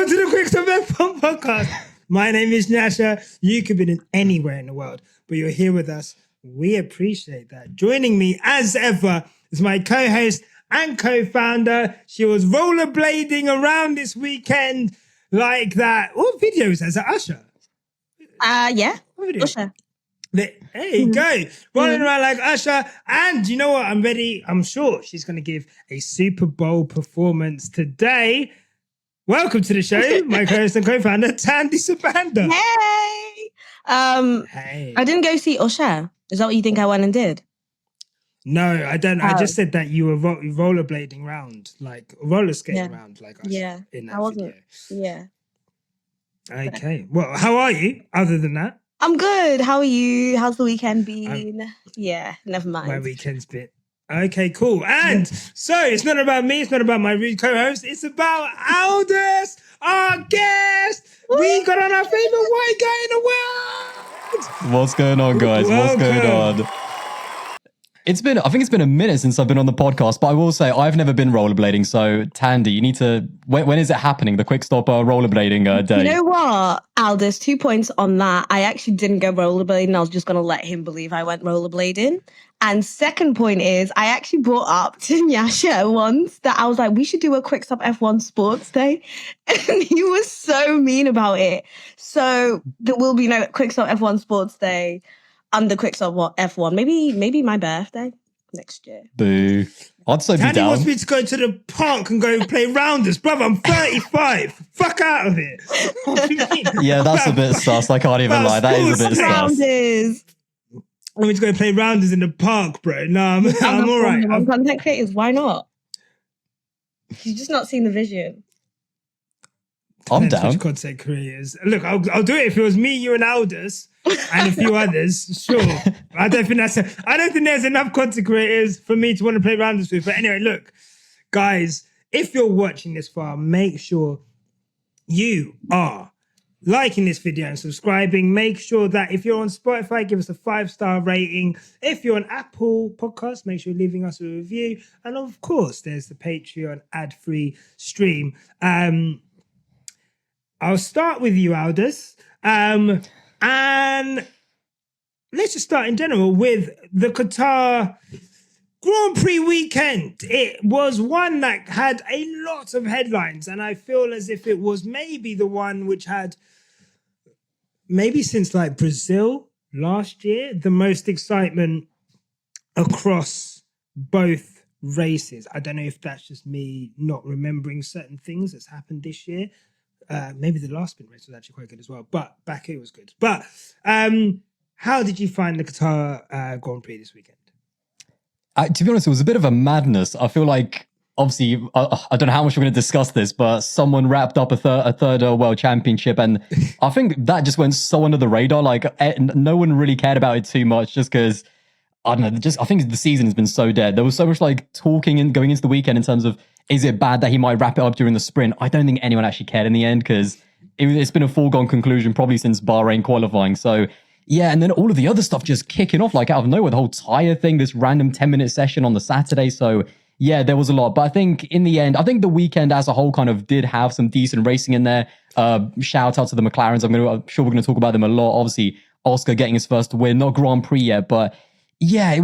Welcome to the Quick Stop F1 podcast. My name is Nyasha. You could be anywhere in the world, but you're here with us. We appreciate that. Joining me, as ever, is my co-host and co-founder. She was rollerblading around this weekend like that. What video is that? Is that Usher? Yeah. What video? Usher. There you go. Rolling around like Usher. And you know what? I'm ready. I'm sure she's going to give a Super Bowl performance today. Welcome to the show, my co-host and co-founder, Tandy Sabanda. Hey. Hey. I didn't go see Usher. Is that what you think I went and did? No, I don't. I just said that you were rollerblading around, like roller skating around, like Usher in that video. Yeah. Okay. Well, how are you? Other than that, I'm good. How are you? How's the weekend been? Never mind. My weekend's been okay, cool. And so it's not about me. It's not about my co-host. It's about Aldis, our guest. We got on our favorite white guy in the world. What's going on, guys? Welcome. What's going on? I think it's been a minute since I've been on the podcast, but I will say I've never been rollerblading. So, Tandy, you need to. When is it happening? The quick stop rollerblading day. You know what, Aldis? 2 points on that. I actually didn't go rollerblading. I was just going to let him believe I went rollerblading. And second point is, I actually brought up to Nyasha once that I was like, we should do a quick stop F1 sports day. And he was so mean about it. So there will be no quick stop F1 sports day under quick stop F1. Maybe my birthday next year. Boo. I'd so be Tandy down. wants me to go to the park and go play rounders. Brother, I'm 35. Fuck out of here. Yeah, that's a bit sus. I can't even lie. That is a bit sus. Rounders. I want me to go play rounders in the park, bro. No, I'm all right. Content creators, why not? You've just not seen the vision. I'm down. Content creators. Look, I'll do it if it was me, you, and Aldas, and a few others. Sure. I don't think there's enough content creators for me to want to play rounders with. But anyway, look, guys, if you're watching this far, make sure you are liking this video and subscribing. Make sure that if you're on Spotify, give us a 5-star rating. If you're on Apple Podcasts, make sure you're leaving us a review. And of course, there's the Patreon ad-free stream. I'll start with you, Aldis. And let's just start in general with the Qatar Grand Prix weekend. It was one that had a lot of headlines, and I feel as if it was maybe the one which had, maybe since like Brazil last year, the most excitement across both races. I don't know if that's just me not remembering certain things that's happened this year. Maybe the last sprint race was actually quite good as well, but Baku was good. But how did you find the Qatar Grand Prix this weekend? To be honest, it was a bit of a madness. I feel like, obviously, I don't know how much we're going to discuss this, but someone wrapped up a third world championship, and I think that just went so under the radar. Like, no one really cared about it too much, just because, I don't know, I think the season has been so dead. There was so much like talking and going into the weekend in terms of, is it bad that he might wrap it up during the sprint? I don't think anyone actually cared in the end, because it's been a foregone conclusion probably since Bahrain qualifying. So, yeah, and then all of the other stuff just kicking off like out of nowhere. The whole tyre thing, this random 10-minute session on the Saturday. So, yeah, there was a lot. But I think in the end, I think the weekend as a whole kind of did have some decent racing in there. Shout out to the McLarens. I'm sure we're going to talk about them a lot. Obviously, Oscar getting his first win, not Grand Prix yet. But, yeah,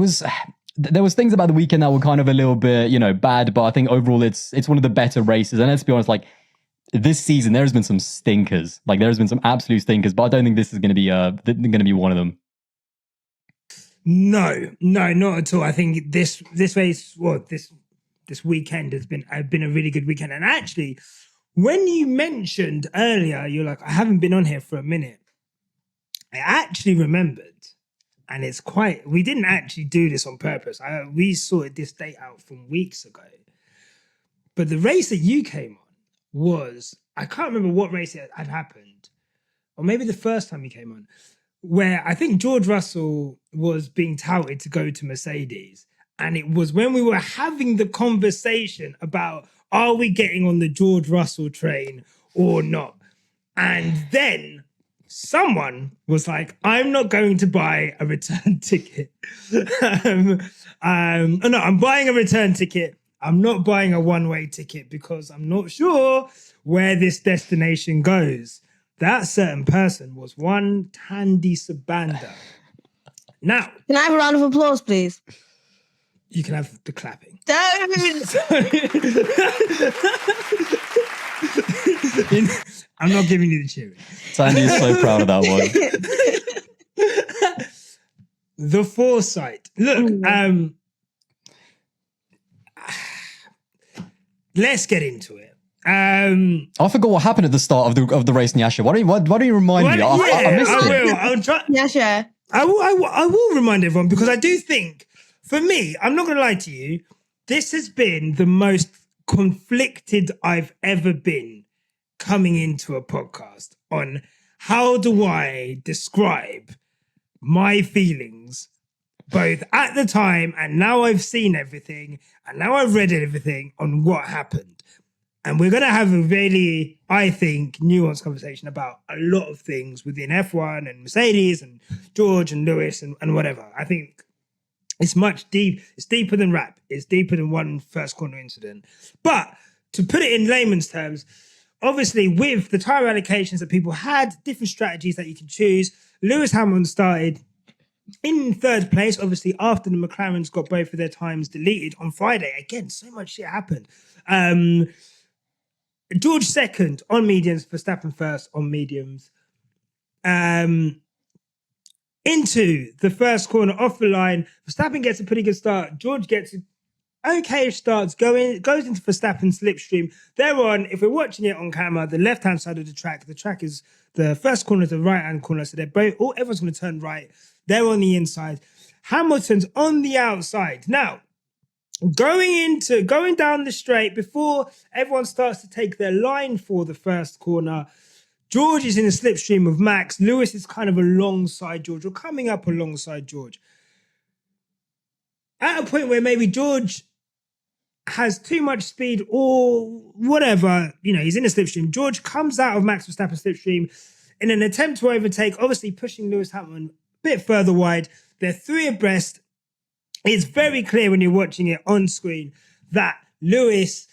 there was things about the weekend that were kind of a little bit, bad, but I think overall it's one of the better races. And let's be honest, like this season, there has been some stinkers. Like there has been some absolute stinkers, but I don't think this is going to be one of them. No, not at all. I think this race, this weekend has been a really good weekend. And actually, when you mentioned earlier, you're like, I haven't been on here for a minute. I actually remembered. And we didn't actually do this on purpose. We sorted this date out from weeks ago. But the race that you came on was, I can't remember what race it had happened, or maybe the first time you came on, where I think George Russell was being touted to go to Mercedes. And it was when we were having the conversation about, are we getting on the George Russell train or not? And then someone was like, I'm not going to buy a return ticket. I'm buying a return ticket. I'm not buying a one-way ticket because I'm not sure where this destination goes. That certain person was one Tandy Sabanda. Now, Can I have a round of applause, please? you can have the clapping. Don't. I'm not giving you the cheering. Tandy is so proud of that one. The foresight. Look, let's get into it. I forgot what happened at the start of the race, Nyasha. Why don't you remind me? I missed I it. will. I'll try. Yeah, sure. I will remind everyone because I do think, for me, I'm not going to lie to you, this has been the most conflicted I've ever been coming into a podcast on how do I describe my feelings both at the time and now I've seen everything and now I've read everything on what happened. And we're going to have a really, I think, nuanced conversation about a lot of things within F1 and Mercedes and George and Lewis and whatever. I think it's much deep. It's deeper than rap. It's deeper than one first corner incident. But to put it in layman's terms, obviously with the tire allocations that people had, different strategies that you can choose, Lewis Hamilton started in third place, obviously after the McLarens got both of their times deleted on Friday. Again, so much shit happened. George second on mediums, Verstappen first on mediums. Into the first corner off the line, Verstappen gets a pretty good start. George gets an okay-ish start, goes into Verstappen's slipstream. They're on, if we're watching it on camera, the left-hand side of the track. The track is the first corner to the right-hand corner, so they're both, everyone's going to turn right. They're on the inside. Hamilton's on the outside. Now, going down the straight, before everyone starts to take their line for the first corner, George is in a slipstream of Max. Lewis is kind of alongside George, or coming up alongside George. At a point where maybe George has too much speed or whatever, he's in a slipstream. George comes out of Max Verstappen's slipstream in an attempt to overtake, obviously pushing Lewis Hamilton a bit further wide. They're three abreast. It's very clear when you're watching it on screen that Lewis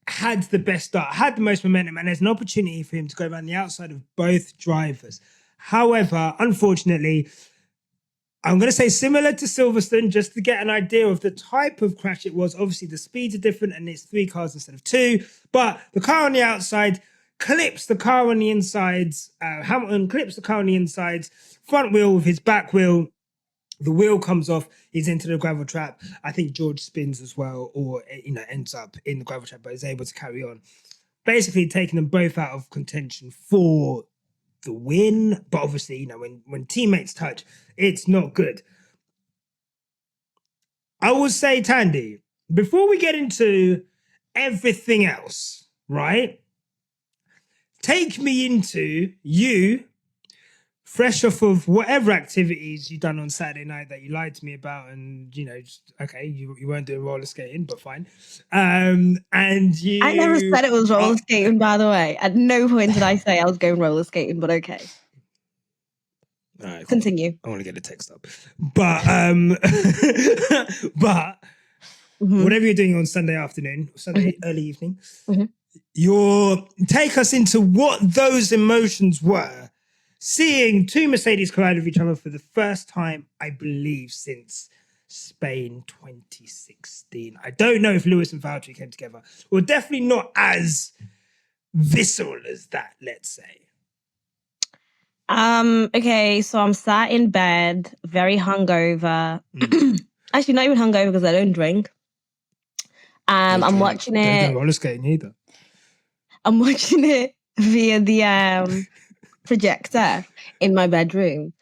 had the best start, had the most momentum, and there's an opportunity for him to go around the outside of both drivers. However, unfortunately, I'm going to say similar to Silverstone, just to get an idea of the type of crash it was. Obviously, the speeds are different and it's 3 cars instead of 2, but the car on the outside clips the car on the insides. Hamilton clips the car on the insides, front wheel with his back wheel. The wheel comes off, he's into the gravel trap. I think George spins as well, or ends up in the gravel trap, but is able to carry on. Basically taking them both out of contention for the win. But obviously, when teammates touch, it's not good. I will say, Tandy, before we get into everything else, right? Take me into you, fresh off of whatever activities you've done on Saturday night that you lied to me about, and you weren't doing roller skating, but fine. And you, I never said it was roller skating, by the way. At no point did I say I was going roller skating, but okay. All right, continue. I want to get the text up, but whatever you're doing on Sunday afternoon, Sunday early evening, take us into what those emotions were. Seeing two Mercedes collide with each other for the first time, I believe, since Spain 2016. I don't know if Lewis and Valtteri came together. Well, definitely not as visceral as that, let's say. Okay, so I'm sat in bed, very hungover. Actually, not even hungover because I don't drink. I'm watching it. Don't go roller skating either. I'm watching it via the projector in my bedroom.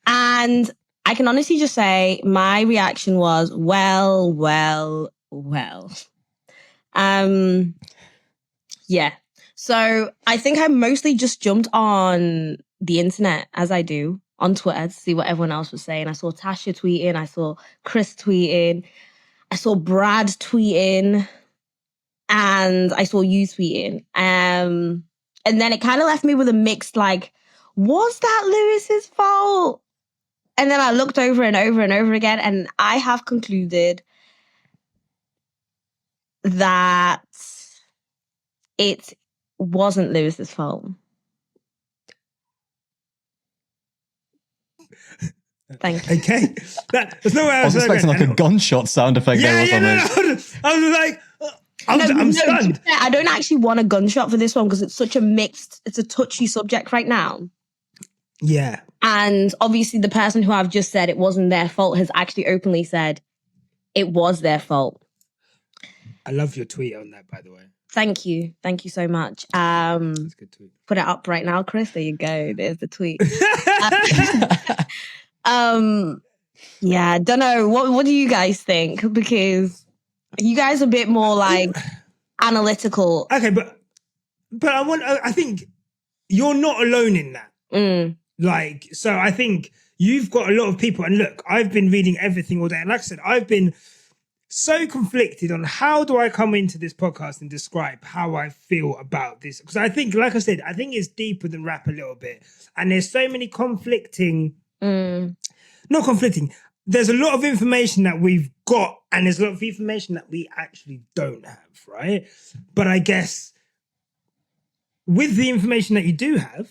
And I can honestly just say my reaction was, well. Yeah. So I think I mostly just jumped on the internet, as I do, on Twitter to see what everyone else was saying. I saw Tasha tweeting. I saw Chris tweeting. I saw Brad tweeting. And I saw you tweeting. And then it kind of left me with a mixed, was that Lewis's fault? And then I looked over and over and over again, and I have concluded that it wasn't Lewis's fault. Thank you. Okay. There's no way I was expecting like a gunshot sound effect there or something. No. I was like, I'm stunned. I don't actually want a gunshot for this one because it's such a mixed, it's a touchy subject right now. Yeah. And obviously the person who I've just said it wasn't their fault has actually openly said it was their fault. I love your tweet on that, by the way. Thank you. Thank you so much. That's a good tweet. Put it up right now, Chris. There you go. There's the tweet. Yeah, don't know. What do you guys think? Because you guys are a bit more like analytical. Okay, but I think you're not alone in that. Like, so I think you've got a lot of people, and look, I've been reading everything all day. And like I said, I've been so conflicted on how do I come into this podcast and describe how I feel about this. Because I think, like I said, I think it's deeper than rap a little bit. And there's so many conflicting, not conflicting, there's a lot of information that we've got and there's a lot of information that we actually don't have, right? But I guess with the information that you do have,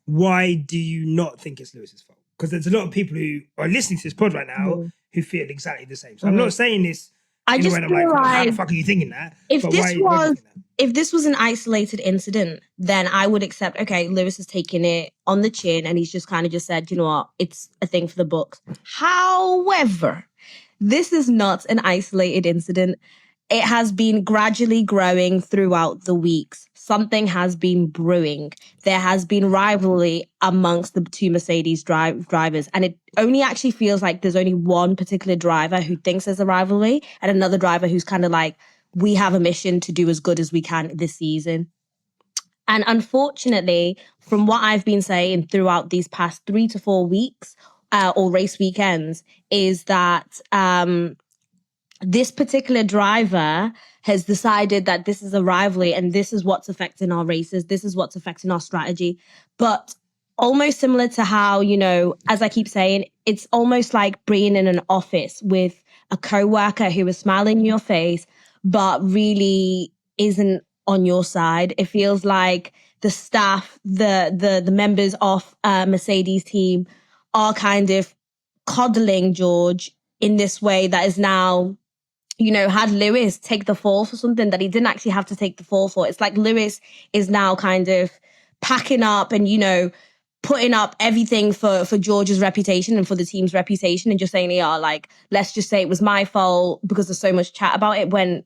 why do you not think it's Lewis's fault? Because there's a lot of people who are listening to this pod right now who feel exactly the same. So I'm not saying this. I just feel like, how the fuck are you thinking that? If this was an isolated incident, then I would accept, okay, Lewis has taken it on the chin and he's just kind of just said, you know what, it's a thing for the books. However, this is not an isolated incident. It has been gradually growing throughout the weeks. Something has been brewing. There has been rivalry amongst the two Mercedes drivers. And it only actually feels like there's only one particular driver who thinks there's a rivalry and another driver who's kind of like, we have a mission to do as good as we can this season. And unfortunately, from what I've been saying throughout these past 3 to 4 weeks or race weekends, is that this particular driver has decided that this is a rivalry and this is what's affecting our races. This is what's affecting our strategy. But almost similar to how, you know, as I keep saying, it's almost like being in an office with a coworker who is smiling in your face, but really isn't on your side. It feels like the staff, the members of Mercedes team are kind of coddling George in this way that is now, you know, had Lewis take the fall for something that he didn't actually have to take the fall for. It's like Lewis is now kind of packing up and, you know, putting up everything for George's reputation and for the team's reputation and just saying, yeah, like, let's just say it was my fault because there's so much chat about it. When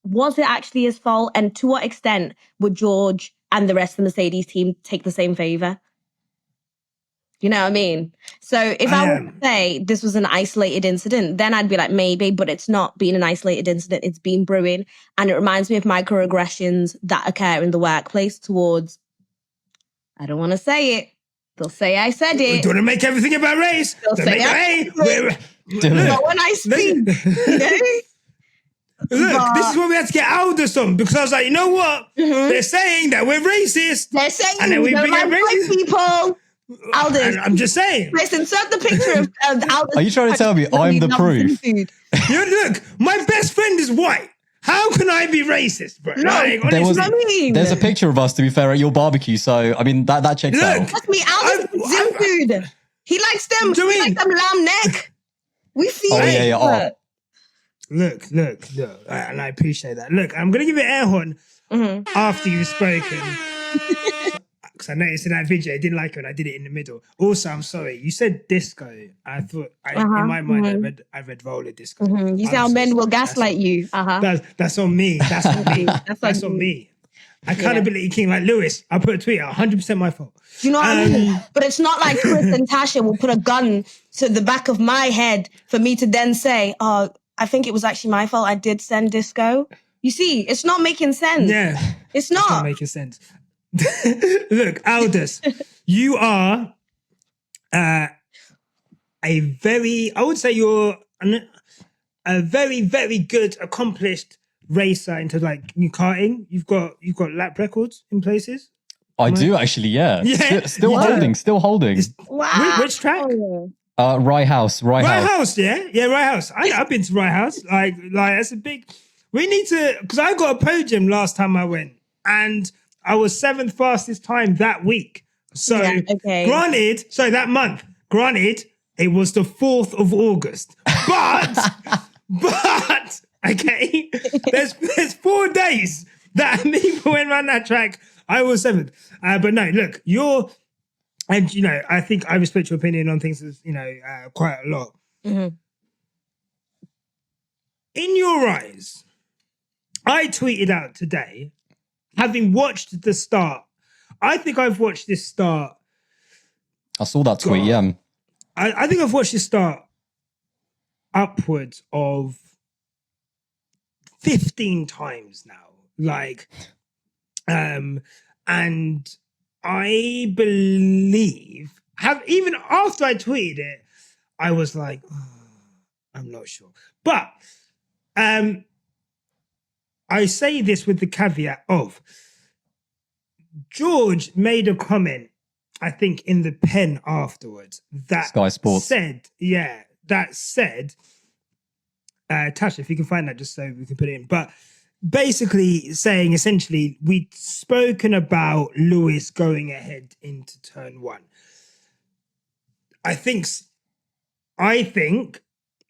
was it actually his fault? And to what extent would George and the rest of the Mercedes team take the same favor? You know what I mean? So if I were to say this was an isolated incident, then I'd be like, maybe, but it's not been an isolated incident. It's been brewing. And it reminds me of microaggressions that occur in the workplace towards, I don't want to say it. They'll say I said it. Do you want to make everything about race? They'll say but when I speak, Look, this is why we had to get Aldis on, because I was like, you know what? They're saying that we're racist. They're saying and then we bring up racist people. Aldis. I'm just saying. Chris, insert the picture of Aldis. Are you trying to tell me I'm the proof? Look, my best friend is white. How can I be racist, bro? No, like, there's a picture of us, to be fair, at your barbecue. So, I mean, that checks out. That's me. Aldis Zim food. He likes them. He likes them lamb neck. We feel it. Oh. Look, and I appreciate that. Look, I'm going to give you an air horn after you've spoken. Because I noticed in that video, I didn't like it when I did it in the middle. Also, I'm sorry, you said disco. I thought, in my mind, I read roller disco. You say how men will gaslight you. That's on me. That's on me. That's on me. Accountability king like Lewis. I put a tweet out, 100% my fault. Do you know what I mean? But it's not like Chris and Tasha will put a gun to the back of my head for me to then say, oh, I think it was actually my fault. I did send disco. You see, it's not making sense. Yeah. It's not making sense. Look, Aldis, you are I would say you're a very, very good, accomplished racer into like new karting. You've got lap records in places. I do actually, yeah. Still holding. Wow. Which track? Rye House. Yeah, Rye House. I've been to Rye House. Like that's a big. We need to, because I got a podium last time I went, and I was 7th fastest time that week. So, that month, granted, it was the 4th of August. But, okay, there's 4 days that me went around that track. I was 7th. But no, look, and I think I respect your opinion on things, quite a lot. Mm-hmm. In your eyes, I tweeted out today, having watched the start. I think I've watched this start. I saw that tweet, yeah. I think I've watched this start upwards of 15 times now. And I believe, even after I tweeted it, I was like, I'm not sure. But I say this with the caveat of George made a comment, I think, in the pen afterwards that Sky Sports said, Tasha, if you can find that just so we can put it in. But basically saying, essentially, we'd spoken about Lewis going ahead into turn 1. I think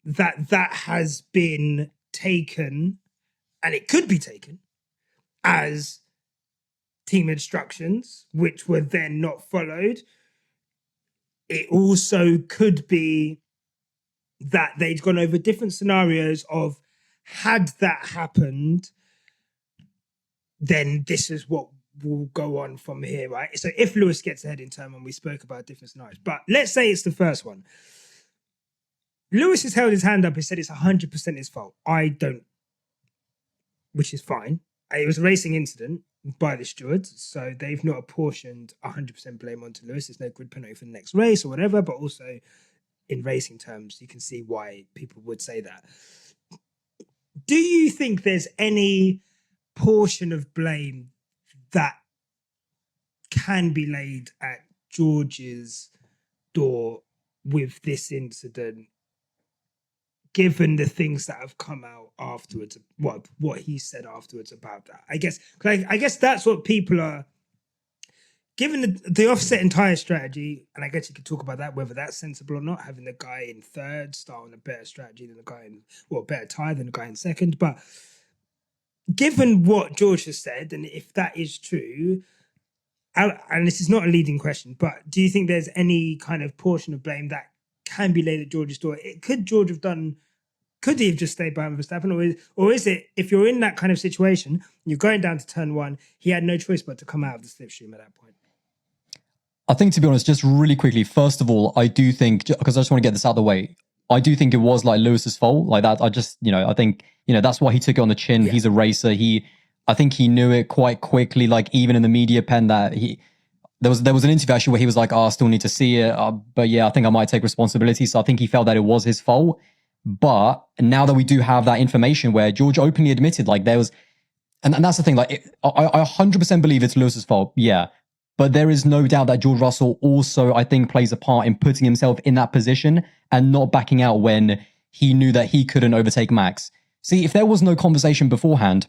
that has been taken, and it could be taken, as team instructions, which were then not followed. It also could be that they'd gone over different scenarios of, had that happened, then this is what will go on from here, right? So if Lewis gets ahead in turn 1, we spoke about different scenarios. But let's say it's the first one. Lewis has held his hand up. He said it's 100% his fault. I don't, which is fine. It was a racing incident by the stewards, so they've not apportioned 100% blame onto Lewis. There's no grid penalty for the next race or whatever, but also in racing terms, you can see why people would say that. Do you think there's any portion of blame that can be laid at George's door with this incident, given the things that have come out afterwards, what he said afterwards about that? I guess that's what people are, given the offset entire strategy, and I guess you could talk about that, whether that's sensible or not, having the guy in third start on a better strategy than the guy in, better tie than the guy in second. But given what George has said, and if that is true, and this is not a leading question, but do you think there's any kind of portion of blame that can be laid at George's door? Could he have just stayed behind Verstappen? Or is it, if you're in that kind of situation, you're going down to turn 1, he had no choice but to come out of the slipstream at that point? I think, to be honest, just really quickly, first of all, I do think, because I just want to get this out of the way, I do think it was like Lewis's fault. Like that, I think, that's why he took it on the chin. Yeah. He's a racer. I think he knew it quite quickly, like even in the media pen that there was an interview actually where he was like, I still need to see it. But yeah, I think I might take responsibility. So I think he felt that it was his fault. But now that we do have that information where George openly admitted, like there was, and that's the thing, like I 100% believe it's Lewis's fault. Yeah. But there is no doubt that George Russell also, I think, plays a part in putting himself in that position and not backing out when he knew that he couldn't overtake Max. See, if there was no conversation beforehand,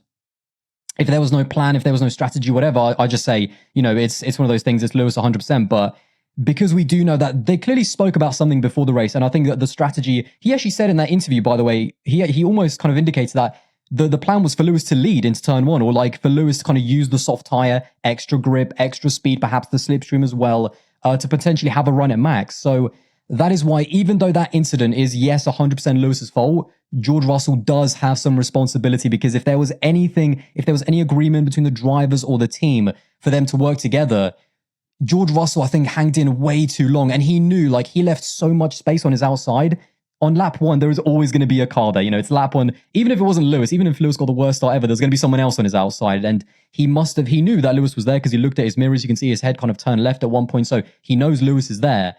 if there was no plan, if there was no strategy, whatever, I just say, it's one of those things, it's Lewis 100%. But because we do know that they clearly spoke about something before the race, and I think that the strategy, he actually said in that interview, by the way, he almost kind of indicates that the plan was for Lewis to lead into turn 1, or like for Lewis to kind of use the soft tire, extra grip, extra speed, perhaps the slipstream as well, to potentially have a run at Max. So that is why, even though that incident is, yes, 100% Lewis's fault, George Russell does have some responsibility, because if there was any agreement between the drivers or the team for them to work together, George Russell, I think, hanged in way too long, and he knew, like, he left so much space on his outside. On lap 1, there is always going to be a car there. It's lap 1. Even if it wasn't Lewis, even if Lewis got the worst start ever, there's going to be someone else on his outside. And he knew that Lewis was there because he looked at his mirrors. You can see his head kind of turn left at one point. So he knows Lewis is there.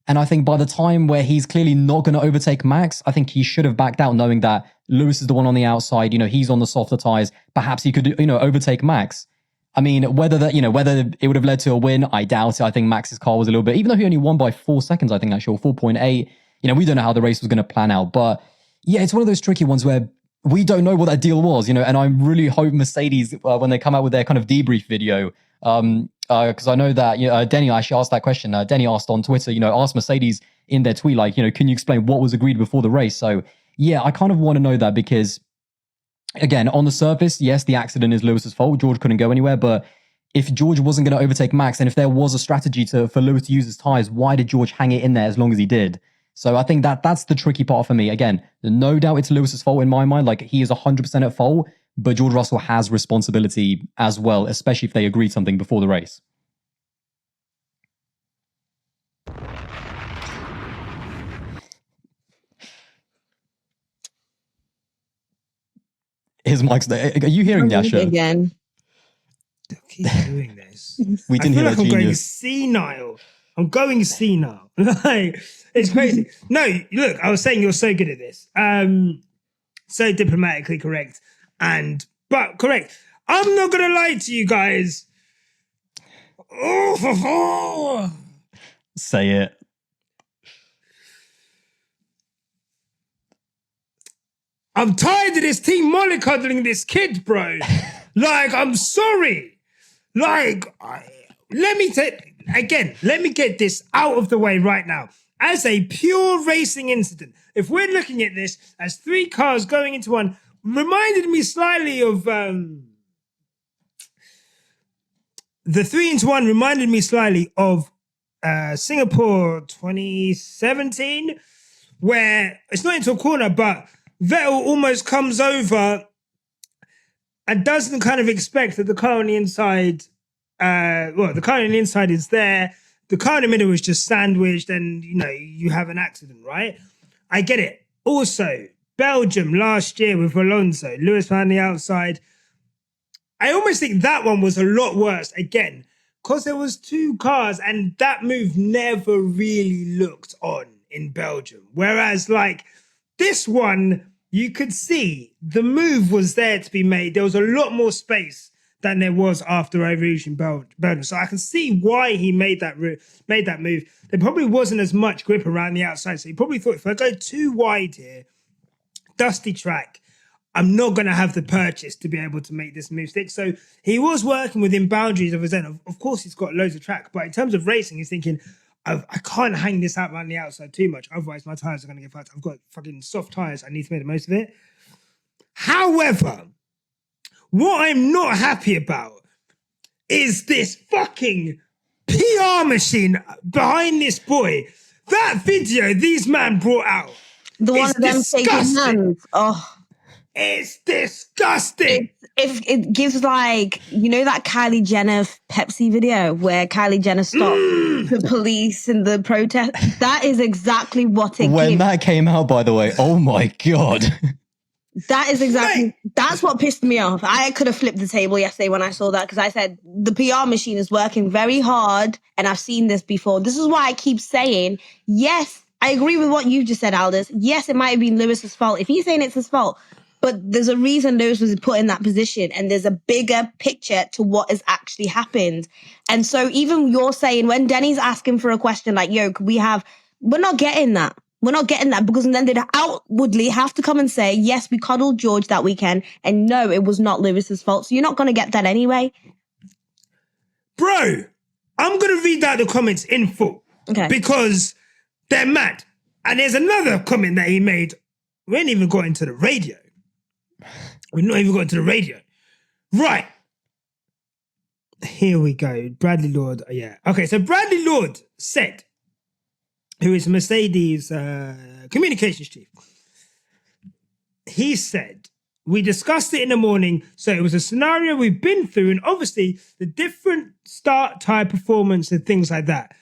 And I think by the time where he's clearly not going to overtake Max, I think he should have backed out, knowing that Lewis is the one on the outside. He's on the softer tires. Perhaps he could, overtake Max. I mean, whether it would have led to a win, I doubt it. I think Max's car was a little bit, even though he only won by 4 seconds, I think actually, or 4.8. We don't know how the race was going to plan out. But yeah, it's one of those tricky ones where we don't know what that deal was, and I really hope Mercedes, when they come out with their kind of debrief video, because I know that Denny actually asked that question. Denny asked on Twitter, asked Mercedes in their tweet, like, can you explain what was agreed before the race? So yeah, I kind of want to know that because, again, on the surface, yes, the accident is Lewis's fault. George couldn't go anywhere, but if George wasn't going to overtake Max, and if there was a strategy for Lewis to use his tyres, why did George hang it in there as long as he did? So I think that's the tricky part for me. Again, no doubt it's Lewis's fault in my mind. Like, he is 100% at fault, but George Russell has responsibility as well, especially if they agreed something before the race. His mic's there. Are you hearing Nyasha? Again. Keep doing this. We didn't hear that genius. I'm going senile. Like, it's crazy. No, look, I was saying you're so good at this. So diplomatically correct. But correct. I'm not gonna lie to you guys. Say it. I'm tired of this team mollycoddling this kid, bro. Like, I'm sorry. Like, let me get this out of the way right now. As a pure racing incident, if we're looking at this as three cars going into one, reminded me slightly of the 3-into-1 reminded me slightly of Singapore 2017, where it's not into a corner, but Vettel almost comes over and doesn't kind of expect that the car on the inside, the car on the inside is there. The car in the middle is just sandwiched and, you have an accident, right? I get it. Also, Belgium last year with Alonso, Lewis on the outside. I almost think that one was a lot worse, again, because there was two cars and that move never really looked on in Belgium. Whereas, like, this one, you could see the move was there to be made. There was a lot more space than there was after Revolution Belgium. So I can see why he made that move. There probably wasn't as much grip around the outside. So he probably thought, if I go too wide here, dusty track, I'm not going to have the purchase to be able to make this move stick. So he was working within boundaries of his own. Of course, he's got loads of track. But in terms of racing, he's thinking, I can't hang this out around the outside too much. Otherwise, my tyres are going to get fucked. I've got fucking soft tyres. I need to make the most of it. However, what I'm not happy about is this fucking PR machine behind this boy. That video these man brought out. The one of them shaking hands. Oh. It's disgusting. It gives, like, that Kylie Jenner Pepsi video where Kylie Jenner stopped the police and the protest. That is exactly what it When gives. that came out, by the way, oh my God. That is exactly, that's what pissed me off. I could have flipped the table yesterday when I saw that, because I said the PR machine is working very hard and I've seen this before. This is why I keep saying, yes, I agree with what you just said, Aldis. Yes, it might have been Lewis's fault. If he's saying it's his fault, but there's a reason Lewis was put in that position, and there's a bigger picture to what has actually happened. And so even you're saying, when Denny's asking for a question like, yo, could we have, we're not getting that. We're not getting that, because then they'd outwardly have to come and say, yes, we coddled George that weekend, and no, it was not Lewis's fault. So you're not going to get that anyway. Bro, I'm going to read out the comments in full. Okay. Because they're mad. And there's another comment that he made. We ain't even got into the radio. We've not even got into the radio. Right. Here we go. Bradley Lord. Yeah. Okay, so Bradley Lord said, who is Mercedes communications chief, he said, we discussed it in the morning, so it was a scenario we've been through, and obviously the different start tyre performance and things like that.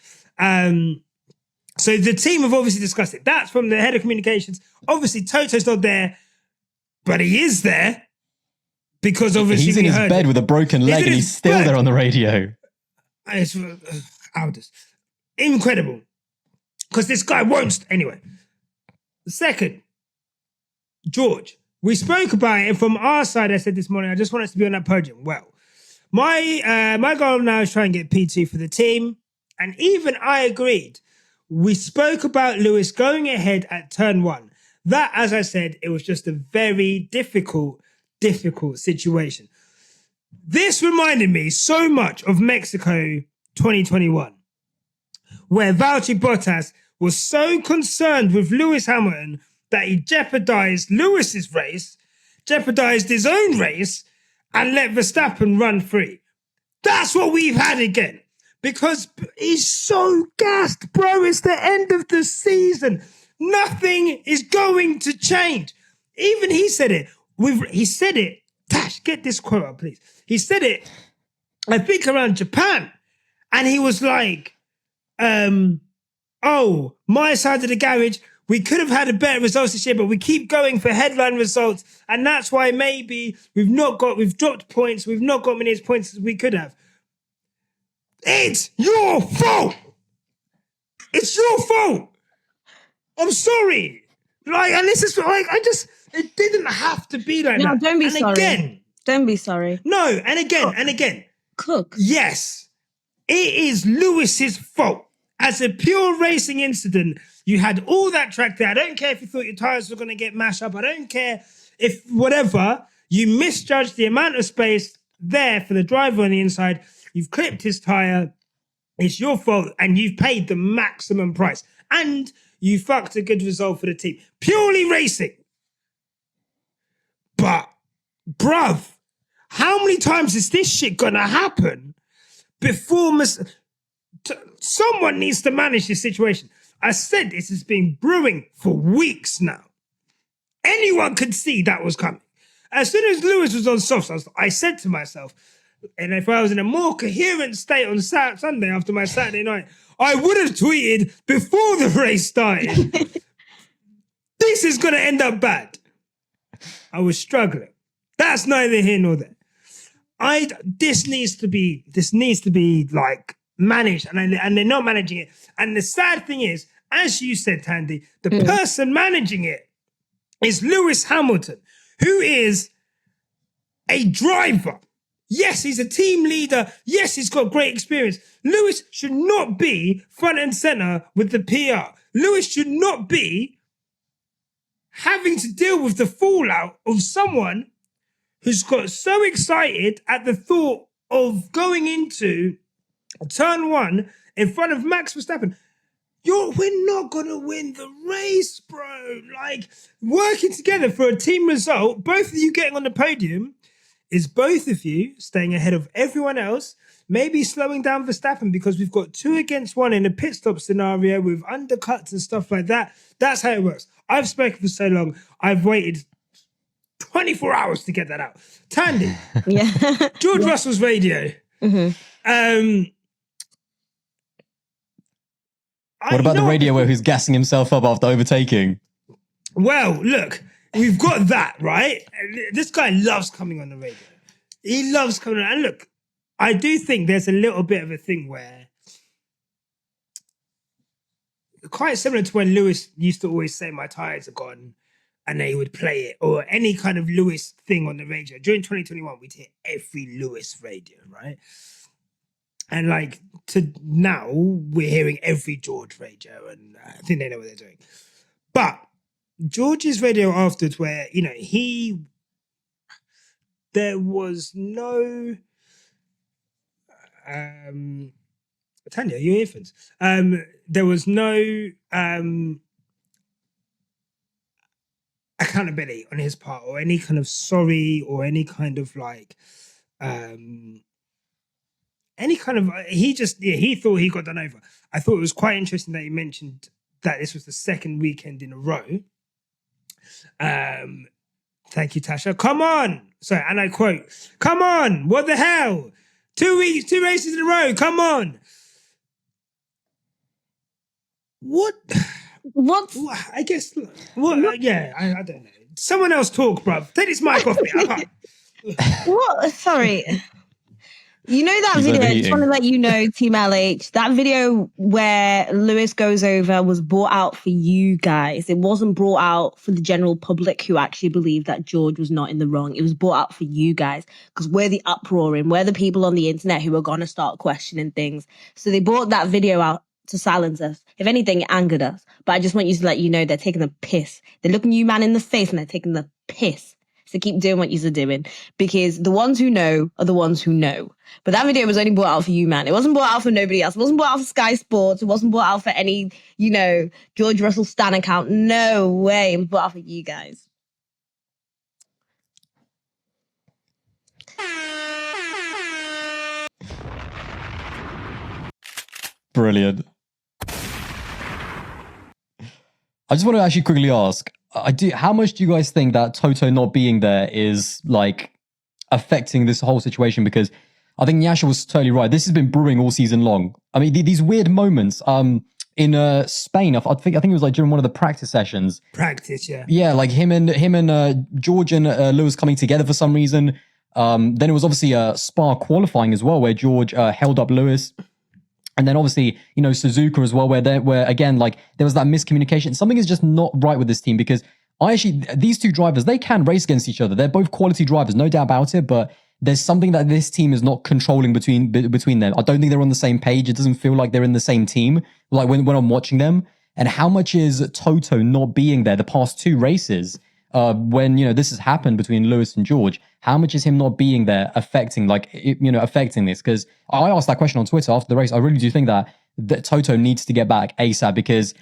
So the team have obviously discussed it. That's from the head of communications. Obviously, Toto's not there, but he is there because obviously he's in his bed with a broken leg and he's still there on the radio. It's Aldis. Incredible. Because this guy won't. Anyway. The second, George, we spoke about it from our side. I said this morning, I just want us to be on that podium. Well, my goal now is try and get P2 for the team. And even I agreed. We spoke about Lewis going ahead at turn 1. That, as I said, it was just a very difficult situation. This reminded me so much of Mexico 2021, where Valtteri Bottas was so concerned with Lewis Hamilton that he jeopardized Lewis's race, jeopardized his own race, and let Verstappen run free. That's what we've had again. Because he's so gassed, bro. It's the end of the season. Nothing is going to change. Even he said it. He said it. Tash, get this quote up, please. He said it, I think, around Japan. And he was like, oh, my side of the garage, we could have had a better results this year, but we keep going for headline results. And that's why maybe we've dropped points. We've not got many points as we could have. It's your fault. It's your fault. I'm sorry. And this is it didn't have to be like that. No, don't be and sorry. Again, don't be sorry. No, and again. Cook. Yes, it is Lewis's fault. As a pure racing incident, you had all that track there. I don't care if you thought your tires were going to get mashed up. I don't care if whatever. You misjudged the amount of space there for the driver on the inside. You've clipped his tire. It's your fault, and you've paid the maximum price. And you fucked a good result for the team. Purely racing. But, bruv, how many times is this shit gonna happen before someone needs to manage this situation? I said this has been brewing for weeks now. Anyone could see that was coming. As soon as Lewis was on softs, I said to myself, and if I was in a more coherent state on Sunday after my Saturday night, I would have tweeted before the race started, this is going to end up bad. I was struggling. That's neither here nor there. This needs to be like managed, and they're not managing it. And the sad thing is, as you said, Tandy, the person managing it is Lewis Hamilton, who is a driver. Yes, he's a team leader. Yes, he's got great experience. Lewis should not be front and center with the PR. Lewis should not be having to deal with the fallout of someone who's got so excited at the thought of going into turn one in front of Max Verstappen. We're not going to win the race, bro. Like, working together for a team result, both of you getting on the podium, is both of you staying ahead of everyone else, maybe slowing down Verstappen because we've got 2 against 1 in a pit stop scenario with undercuts and stuff like that. That's how it works. I've spoken for so long. I've waited 24 hours to get that out. Tandy, Yeah. George Russell's radio. Mm-hmm. What about the radio where he's gassing himself up after overtaking? Well, look, we've got that, right? This guy loves coming on the radio. He loves coming on. And look, I do think there's a little bit of a thing where, quite similar to when Lewis used to always say, my tires are gone, and they would play it, or any kind of Lewis thing on the radio. During 2021, we'd hear every Lewis radio, right? And like to now, we're hearing every George radio, and I think they know what they're doing. But George's radio afterwards, where, you know, there was no, Tanya, your earphones. There was no accountability on his part, or any kind of sorry, or any kind of like, he thought he got done over. I thought it was quite interesting that he mentioned that this was the second weekend in a row. Thank you, Tasha. Come on. Sorry, and I quote, come on, what the hell? 2 races in a row, come on. What? I guess, yeah, I don't know. Someone else talk, bruv. Take this mic off me. I can't. What? Sorry. You know that video, I just want to let you know, Team LH, that video where Lewis goes over was brought out for you guys. It wasn't brought out for the general public who actually believed that George was not in the wrong. It was brought out for you guys because we're the uproaring. We're the people on the internet who are going to start questioning things. So they brought that video out to silence us. If anything, it angered us. But I just want you to let you know they're taking the piss. They're looking you man in the face and they're taking the piss. So keep doing what you're doing, because the ones who know are the ones who know. But that video was only brought out for you, man. It wasn't brought out for nobody else. It wasn't brought out for Sky Sports. It wasn't brought out for any, George Russell Stan account. No way. It was brought out for you guys. Brilliant. I just want to actually quickly ask, how much do you guys think that Toto not being there is like affecting this whole situation? Because I think Nyasha was totally right. This has been brewing all season long. I mean, these weird moments in Spain, I think it was like during one of the practice sessions. Practice, yeah. Yeah, like him and George and Lewis coming together for some reason. Then it was obviously Spa qualifying as well, where George held up Lewis. And then obviously, Suzuka as well, where again, like there was that miscommunication. Something is just not right with this team, because these two drivers, they can race against each other. They're both quality drivers, no doubt about it, but there's something that this team is not controlling between them. I don't think they're on the same page. It doesn't feel like they're in the same team, like when I'm watching them. And how much is Toto not being there the past two races, when, this has happened between Lewis and George? How much is him not being there affecting this? Because I asked that question on Twitter after the race. I really do think that Toto needs to get back ASAP, because,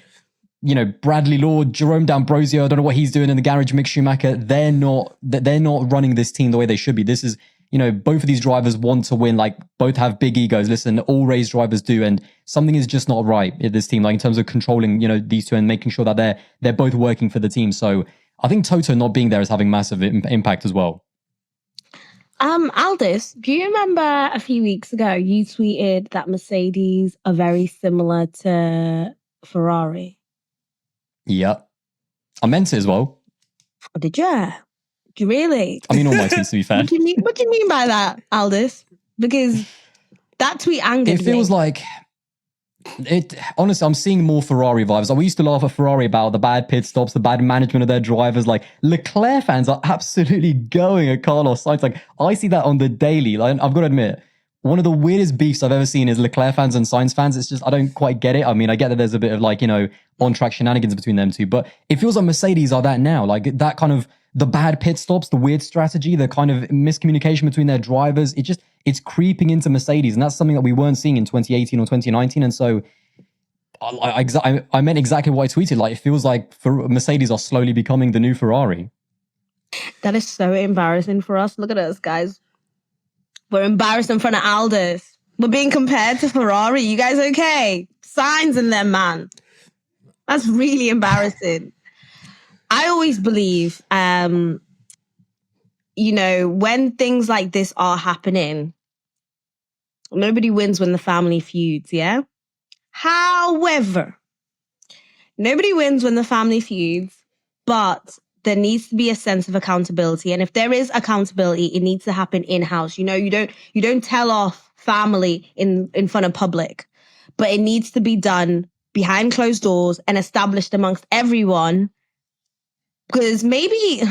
Bradley Lord, Jerome D'Ambrosio, I don't know what he's doing in the garage, Mick Schumacher, they're not running this team the way they should be. This is, both of these drivers want to win, like both have big egos. Listen, all race drivers do, and something is just not right in this team, like in terms of controlling, these two and making sure that they're both working for the team. So I think Toto not being there is having massive impact as well. Aldis, do you remember a few weeks ago you tweeted that Mercedes are very similar to Ferrari? Yeah. I meant it as well. Oh, did you? Do you really? I mean, all my tweets, to be fair. What do you mean by that, Aldis? Because that tweet angered me. It feels like honestly, I'm seeing more Ferrari vibes. We used to laugh at Ferrari about the bad pit stops, the bad management of their drivers. Like Leclerc fans are absolutely going at Carlos Sainz. Like I see that on the daily. Like I've got to admit, one of the weirdest beefs I've ever seen is Leclerc fans and Sainz fans. It's just, I don't quite get it. I mean, I get that there's a bit of like, on-track shenanigans between them two, but it feels like Mercedes are that now. Like that kind of the bad pit stops, the weird strategy, the kind of miscommunication between their drivers. It's creeping into Mercedes, and that's something that we weren't seeing in 2018 or 2019. And so I meant exactly what I tweeted. Like, it feels like Mercedes are slowly becoming the new Ferrari. That is so embarrassing for us. Look at us, guys. We're embarrassed in front of Aldas. We're being compared to Ferrari. You guys okay? Signs in them, man. That's really embarrassing. I always believe, when things like this are happening, nobody wins when the family feuds, yeah? However, nobody wins when the family feuds, but there needs to be a sense of accountability. And if there is accountability, it needs to happen in-house. You don't tell off family in front of public, but it needs to be done behind closed doors and established amongst everyone. Because maybe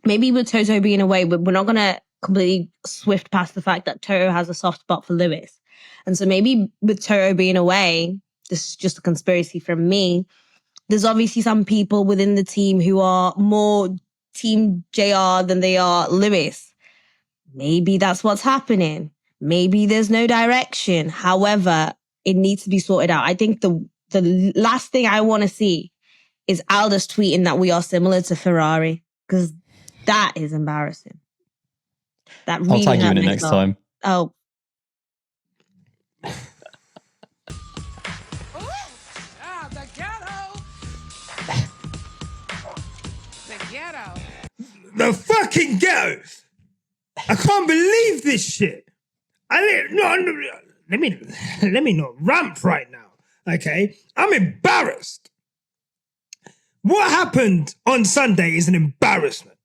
with Toto being away, we're not going to completely swift past the fact that Toto has a soft spot for Lewis. And so maybe with Toto being away, this is just a conspiracy from me, there's obviously some people within the team who are more Team JR than they are Lewis. Maybe that's what's happening. Maybe there's no direction. However, it needs to be sorted out. I think the last thing I want to see is Aldas tweeting that we are similar to Ferrari, because that is embarrassing. That really I'll tag you in it next time. Oh. The ghetto. The ghetto. The fucking ghetto. I can't believe this shit. Let me not ramp right now. Okay, I'm embarrassed. What happened on Sunday is an embarrassment.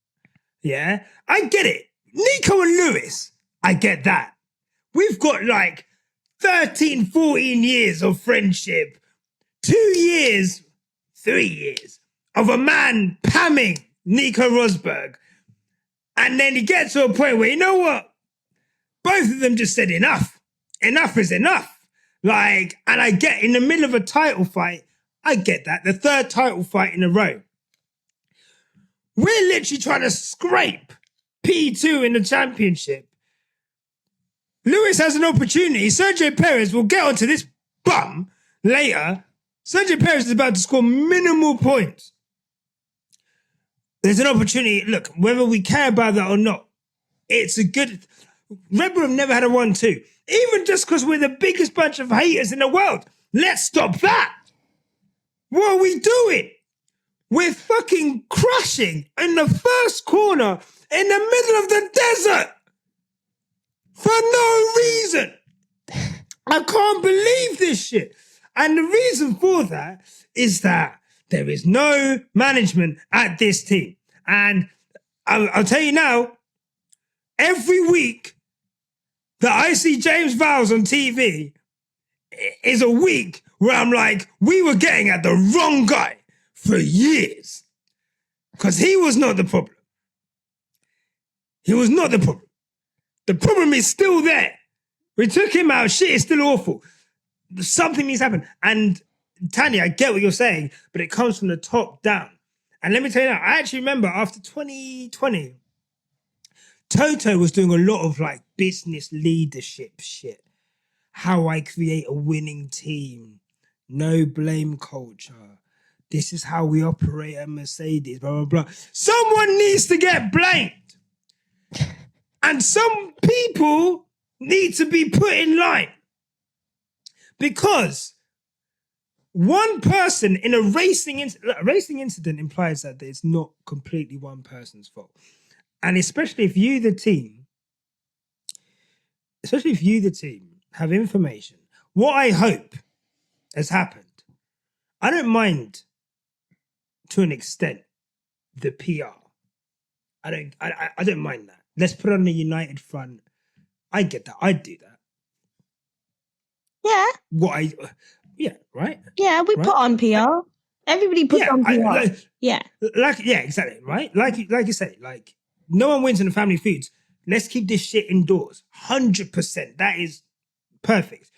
Yeah, I get it. Nico and Lewis, I get that. We've got like 13, 14 years of friendship. 3 years of a man pamming Nico Rosberg. And then he gets to a point where, you know what? Both of them just said enough. Enough is enough. Like, and I get in the middle of a title fight, I get that. The third title fight in a row. We're literally trying to scrape P2 in the championship. Lewis has an opportunity. Sergio Perez will get onto this bum later. Sergio Perez is about to score minimal points. There's an opportunity. Look, whether we care about that or not, it's a good... Red Bull have never had a 1-2. Even just because we're the biggest bunch of haters in the world. Let's stop that. What are we doing? We're fucking crashing in the first corner in the middle of the desert for no reason. I can't believe this shit. And the reason for that is that there is no management at this team. And I'll tell you now, every week that I see James Vowles on TV is a week where I'm like, we were getting at the wrong guy for years. Because he was not the problem. He was not the problem. The problem is still there. We took him out, shit is still awful. Something needs to happen. And Tandy, I get what you're saying, but it comes from the top down. And let me tell you now, I actually remember after 2020, Toto was doing a lot of like business leadership shit. How I create a winning team. No blame culture. This is how we operate at Mercedes, blah, blah, blah. Someone needs to get blamed. And some people need to be put in line. Because one person in a racing incident implies that it's not completely one person's fault. And especially if you, the team, have information, what I hope has happened, I don't mind to an extent the PR. I don't mind that. Let's put on the united front. I get that. I'd do that. Yeah. Right? Yeah, we put on PR. Everybody puts on PR. Yeah, exactly, right? Like you say, like no one wins in the family feuds. Let's keep this shit indoors. 100%. That is perfect.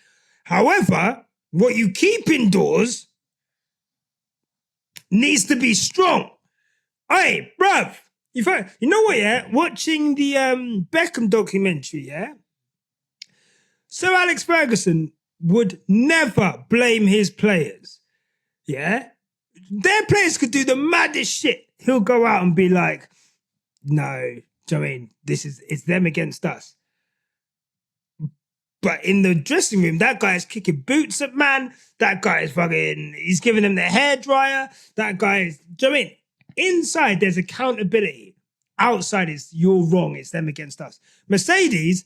However, what you keep indoors needs to be strong. Hey, bruv, you know what, yeah? Watching the Beckham documentary, yeah? Sir Alex Ferguson would never blame his players, yeah? Their players could do the maddest shit. He'll go out and be like, no, do you know what I mean? It's them against us. But in the dressing room, that guy is kicking boots at man. That guy is he's giving them their hairdryer. That guy is, do you know what I mean? Inside, there's accountability. Outside, it's you're wrong. It's them against us. Mercedes,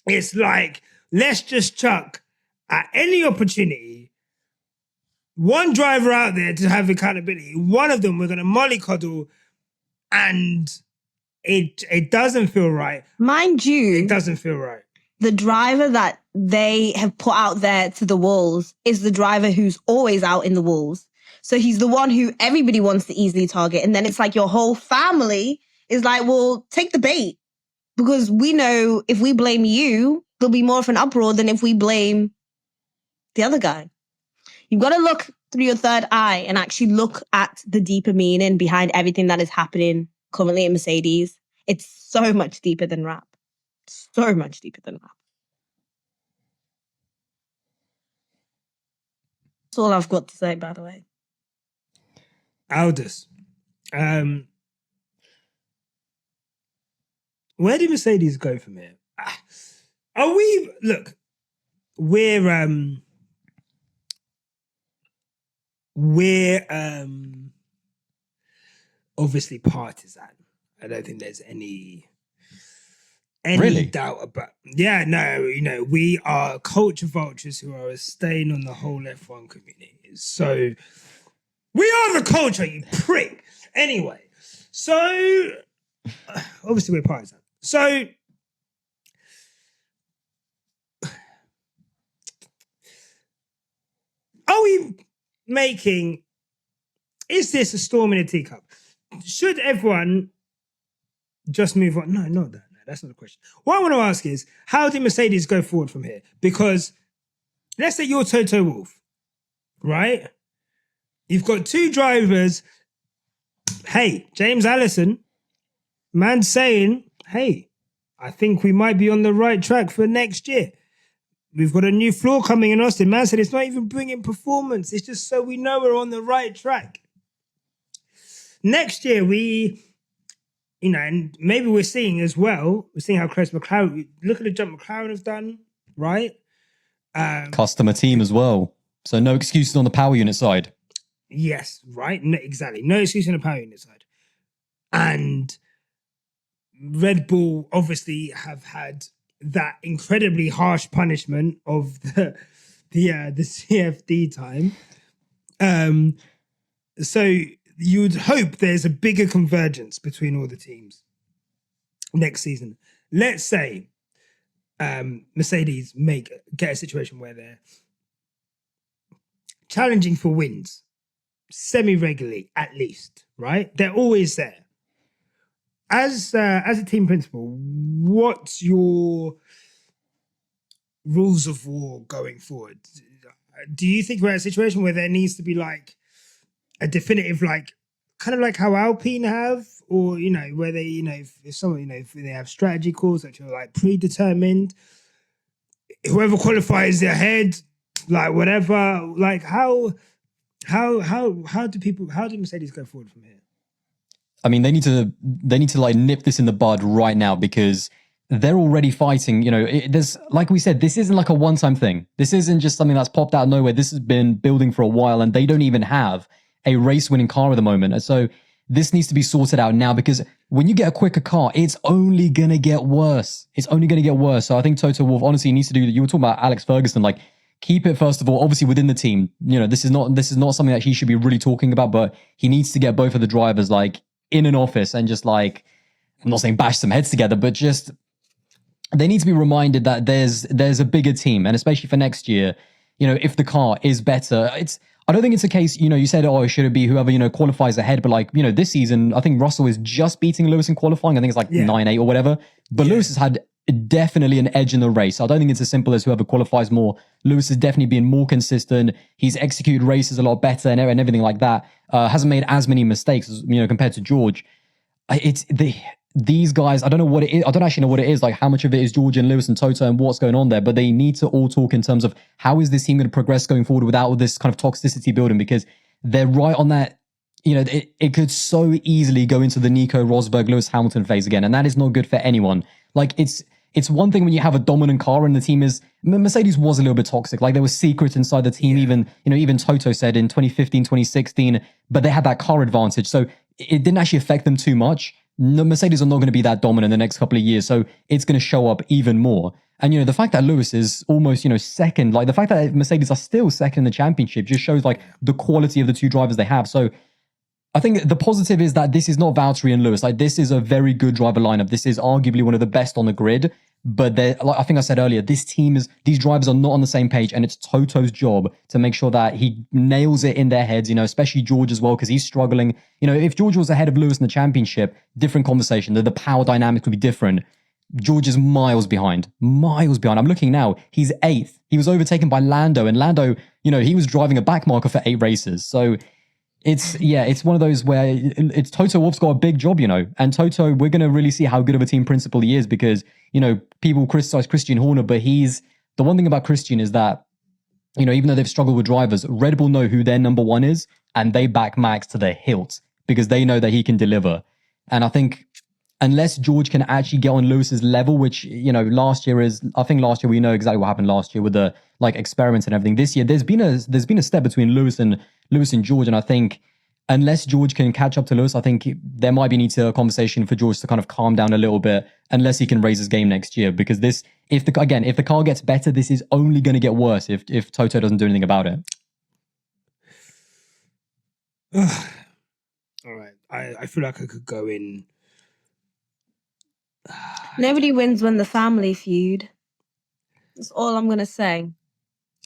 it's like, let's just chuck at any opportunity one driver out there to have accountability. One of them we're going to mollycoddle, and it doesn't feel right. Mind you, it doesn't feel right. The driver that they have put out there to the walls is the driver who's always out in the walls. So he's the one who everybody wants to easily target. And then it's like your whole family is like, well, take the bait. Because we know if we blame you, there'll be more of an uproar than if we blame the other guy. You've got to look through your third eye and actually look at the deeper meaning behind everything that is happening currently in Mercedes. It's so much deeper than rap. So much deeper than rap. That's all I've got to say, by the way. Aldis. Where do Mercedes go from here? Are we... Look, we're obviously partisan. I don't think there's any really? Doubt about. Yeah, no, you know, we are culture vultures who are a stain on the whole F1 community. So we are the culture, you prick. Anyway, so obviously we're partisan. So are we making, is this a storm in a teacup? Should everyone just move on? No, not that. No, that's not the question. What I want to ask is, how do Mercedes go forward from here? Because let's say you're Toto Wolff, right? You've got two drivers. Hey, James Allison, man's saying, hey, I think we might be on the right track for next year. We've got a new floor coming in Austin. Man said it's not even bringing performance. It's just so we know we're on the right track. Next year, and maybe we're seeing as well, we're seeing how close McLaren, look at the jump McLaren have done, right? Customer team as well. So no excuses on the power unit side. Yes, right? No, exactly. No excuse on the power unit side. And Red Bull obviously have had that incredibly harsh punishment of the CFD time. So you would hope there's a bigger convergence between all the teams next season. Let's say Mercedes get a situation where they're challenging for wins semi-regularly, at least, right? They're always there. As a team principal, what's your rules of war going forward? Do you think we're at a situation where there needs to be like a definitive, like kind of like how Alpine have, or where they, if someone, if they have strategy calls that are like predetermined, whoever qualifies ahead, like whatever, like how do Mercedes go forward from here? I mean, they need to like nip this in the bud right now because they're already fighting. There's, like we said, this isn't like a one-time thing. This isn't just something that's popped out of nowhere. This has been building for a while, and they don't even have a race-winning car at the moment. And so this needs to be sorted out now because when you get a quicker car, it's only gonna get worse. It's only gonna get worse. So I think Toto Wolff honestly needs to do. You were talking about Alex Ferguson, like keep it first of all, obviously within the team. This is not something that he should be really talking about, but he needs to get both of the drivers like in an office and just like, I'm not saying bash some heads together, but just they need to be reminded that there's a bigger team, and especially for next year, if the car is better, I don't think it's a case, you said, should it be whoever, qualifies ahead, but like, this season, I think Russell is just beating Lewis in qualifying. I think it's like 9-8 or whatever, but Lewis has had definitely an edge in the race. I don't think it's as simple as whoever qualifies more. Lewis has definitely been more consistent. He's executed races a lot better and everything like that. Hasn't made as many mistakes as, compared to George. These guys, I don't know what it is. I don't actually know what it is, like how much of it is George and Lewis and Toto and what's going on there, but they need to all talk in terms of how is this team going to progress going forward without all this kind of toxicity building, because they're right on that. It could so easily go into the Nico Rosberg, Lewis Hamilton phase again, and that is not good for anyone. Like it's one thing when you have a dominant car and the team is, Mercedes was a little bit toxic. Like there was secrets inside the team, even Toto said in 2015, 2016, but they had that car advantage. So it didn't actually affect them too much. No, Mercedes are not going to be that dominant in the next couple of years. So it's going to show up even more. And, the fact that Lewis is almost, second, like the fact that Mercedes are still second in the championship just shows like the quality of the two drivers they have. So I think the positive is that this is not Valtteri and Lewis. Like this is a very good driver lineup. This is arguably one of the best on the grid. But like I think I said earlier, these drivers are not on the same page, and it's Toto's job to make sure that he nails it in their heads, especially George as well, because he's struggling. If George was ahead of Lewis in the championship, different conversation. The power dynamics would be different. George is miles behind. I'm looking now. He's 8th. He was overtaken by Lando, and Lando, he was driving a back marker for 8 races. So it's one of those where it's Toto Wolff's got a big job, and Toto, we're going to really see how good of a team principal he is, because, people criticize Christian Horner, but the one thing about Christian is that, even though they've struggled with drivers, Red Bull know who their number one is, and they back Max to the hilt because they know that he can deliver. And I think unless George can actually get on Lewis's level, which, last year we know exactly what happened last year with the like experiments and everything. This year, there's been a step between Lewis and George. And I think unless George can catch up to Lewis, I think there might be need to a conversation for George to kind of calm down a little bit, unless he can raise his game next year. Because if the car gets better, this is only going to get worse if Toto doesn't do anything about it. All right. I feel like I could go in. Nobody wins when the family feud. That's all I'm going to say.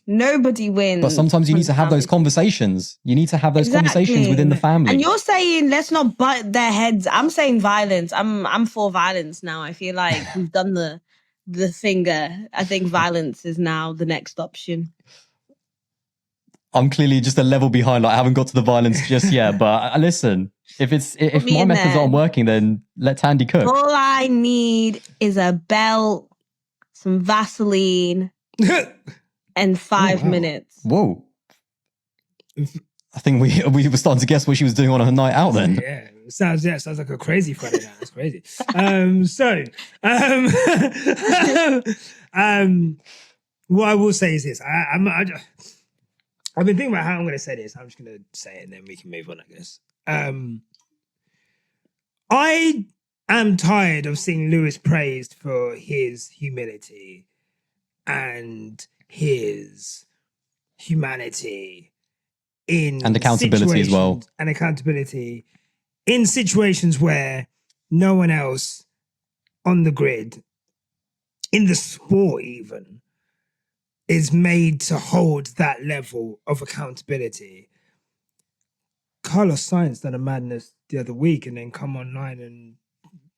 Nobody wins. But sometimes you need to have those conversations. You need to have those conversations within the family. And you're saying let's not butt their heads. I'm saying violence. I'm for violence now. I feel like we've done the the finger. I think violence is now the next option. I'm clearly just a level behind. Like I haven't got to the violence just yet. But listen, if me my in methods there. aren't working, then let Tandy cook. All I need is a belt, some Vaseline, and 5 wow. minutes. Whoa. I think we were starting to guess what she was doing on her night out then. Yeah, sounds like a crazy Friday night. That's crazy. What I will say is this: I've been thinking about how I'm going to say this. I'm just going to say it, and then we can move on, I guess. I am tired of seeing Lewis praised for his humility and his humanity And accountability as well. And accountability in situations where no one else on the grid, in the sport even, is made to hold that level of accountability. Carlos Sainz done a madness the other week and then come online and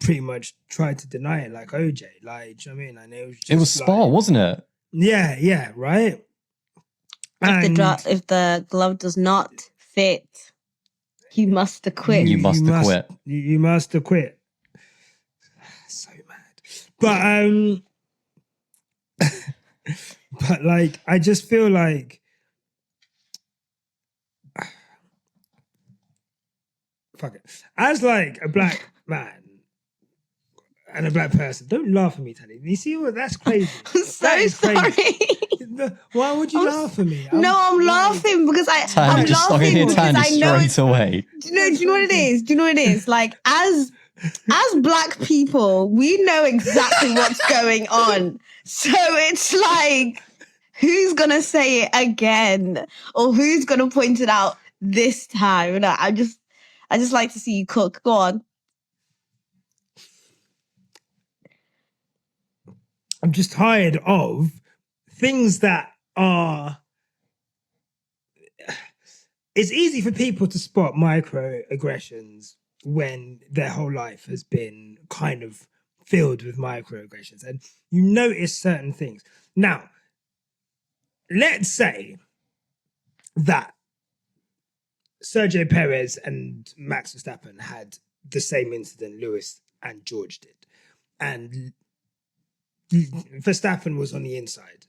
pretty much tried to deny it like OJ. Like, do you know what I mean? And it was Spa, like, wasn't it? Yeah, right? If the glove does not fit, you must quit. You must quit. You must quit. So mad. But like, I just feel like fuck it. As like a black man and a black person, don't laugh at me, Tandy. You see what? That's crazy. I'm so sorry. Why would you laugh at me? I'm laughing because Tandy I'm just stuck laughing in here, because Tandy I know straight away. Do you know what it is? Do you know what it is? Like as black people, we know exactly what's going on. So it's like, who's gonna say it again, or who's gonna point it out this time? No, I just like to see you cook. Go on. I'm just tired of things that are. It's easy for people to spot microaggressions when their whole life has been kind of filled with microaggressions, and you notice certain things. Now, let's say that Sergio Perez and Max Verstappen had the same incident Lewis and George did, and Verstappen was on the inside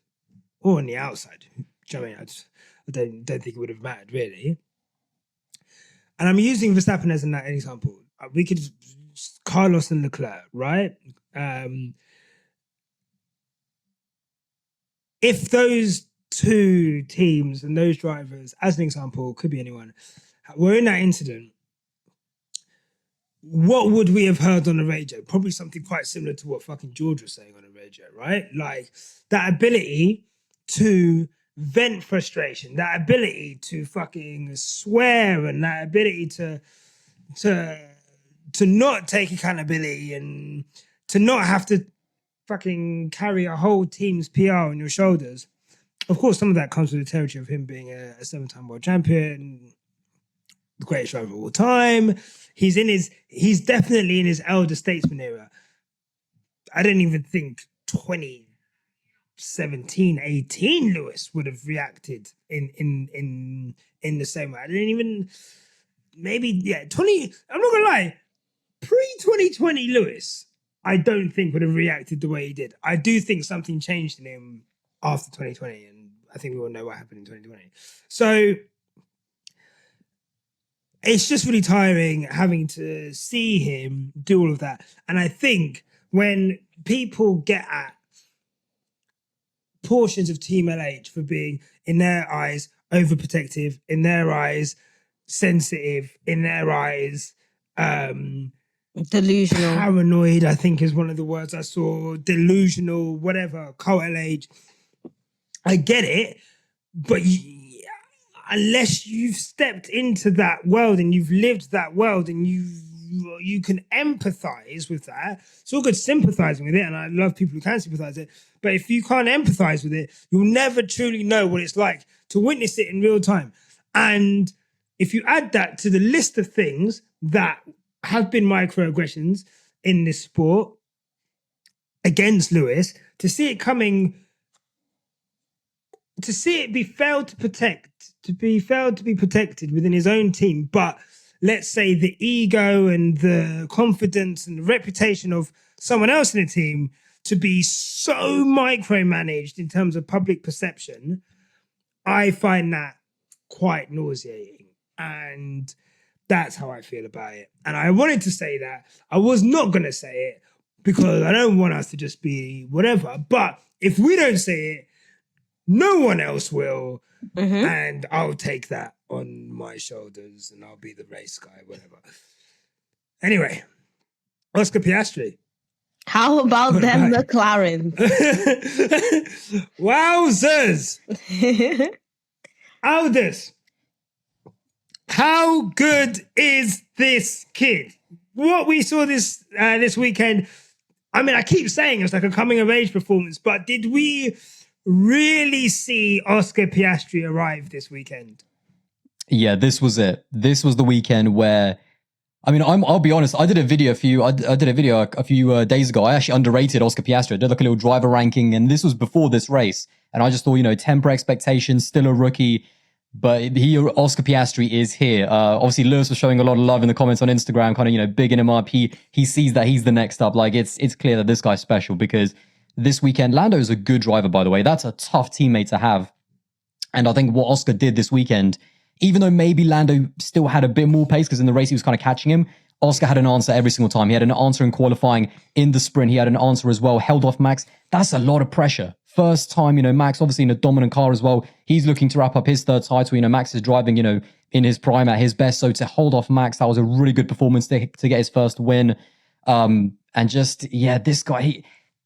or on the outside. Do you know what I mean? I don't think it would have mattered really. And I'm using Verstappen as an example. We could Carlos and Leclerc, right? If those two teams and those drivers, as an example, could be anyone, were in that incident, what would we have heard on the radio? Probably something quite similar to what fucking George was saying on the radio, right? Like that ability to vent frustration, that ability to fucking swear, and that ability to not take accountability and to not have to fucking carry a whole team's PR on your shoulders. Of course, some of that comes with the territory of him being a 7-time world champion, the greatest driver of all time. He's definitely in his elder statesman era. I don't even think 2017, 18 Lewis would have reacted in the same way. I didn't even I'm not gonna lie, pre-2020 Lewis, I don't think would have reacted the way he did. I do think something changed in him after 2020, and I think we all know what happened in 2020. So it's just really tiring having to see him do all of that. And I think when people get at portions of Team LH for being, in their eyes, overprotective, in their eyes, sensitive, in their eyes, delusional, paranoid, I think is one of the words I saw, delusional, whatever, cult LH. I get it, but unless you've stepped into that world and you've lived that world and you can empathize with that, it's all good sympathizing with it, and I love people who can sympathize with it, but if you can't empathize with it, you'll never truly know what it's like to witness it in real time. And if you add that to the list of things that have been microaggressions in this sport against Lewis, to see it coming, to see it be failed to protect, to be failed to be protected within his own team, but let's say the ego and the confidence and the reputation of someone else in the team to be so micromanaged in terms of public perception, I find that quite nauseating. And that's how I feel about it. And I wanted to say that. I was not going to say it because I don't want us to just be whatever. But if we don't say it, no one else will. And I'll take that on my shoulders and I'll be the race guy, whatever. Anyway, Oscar Piastri. How about them McLaren? Wowzers. Aldis. How good is this kid? What we saw this weekend, I mean, I keep saying it's like a coming of age performance, but did we really see Oscar Piastri arrive this weekend? Yeah, this was it. This was the weekend where, I mean, I'll be honest. I did a video a few days ago. I actually underrated Oscar Piastri. I did like a little driver ranking, and this was before this race. And I just thought, temper expectations, still a rookie. But Oscar Piastri is here. Obviously, Lewis was showing a lot of love in the comments on Instagram, kind of, bigging him up. He sees that he's the next up. Like, it's clear that this guy's special because this weekend, Lando is a good driver, by the way. That's a tough teammate to have. And I think what Oscar did this weekend, even though maybe Lando still had a bit more pace because in the race he was kind of catching him, Oscar had an answer every single time. He had an answer in qualifying, in the sprint. He had an answer as well, held off Max. That's a lot of pressure. First time, Max obviously in a dominant car as well. He's looking to wrap up his third title. Max is driving, in his prime at his best. So to hold off Max, that was a really good performance to get his first win. And just, yeah, this guy,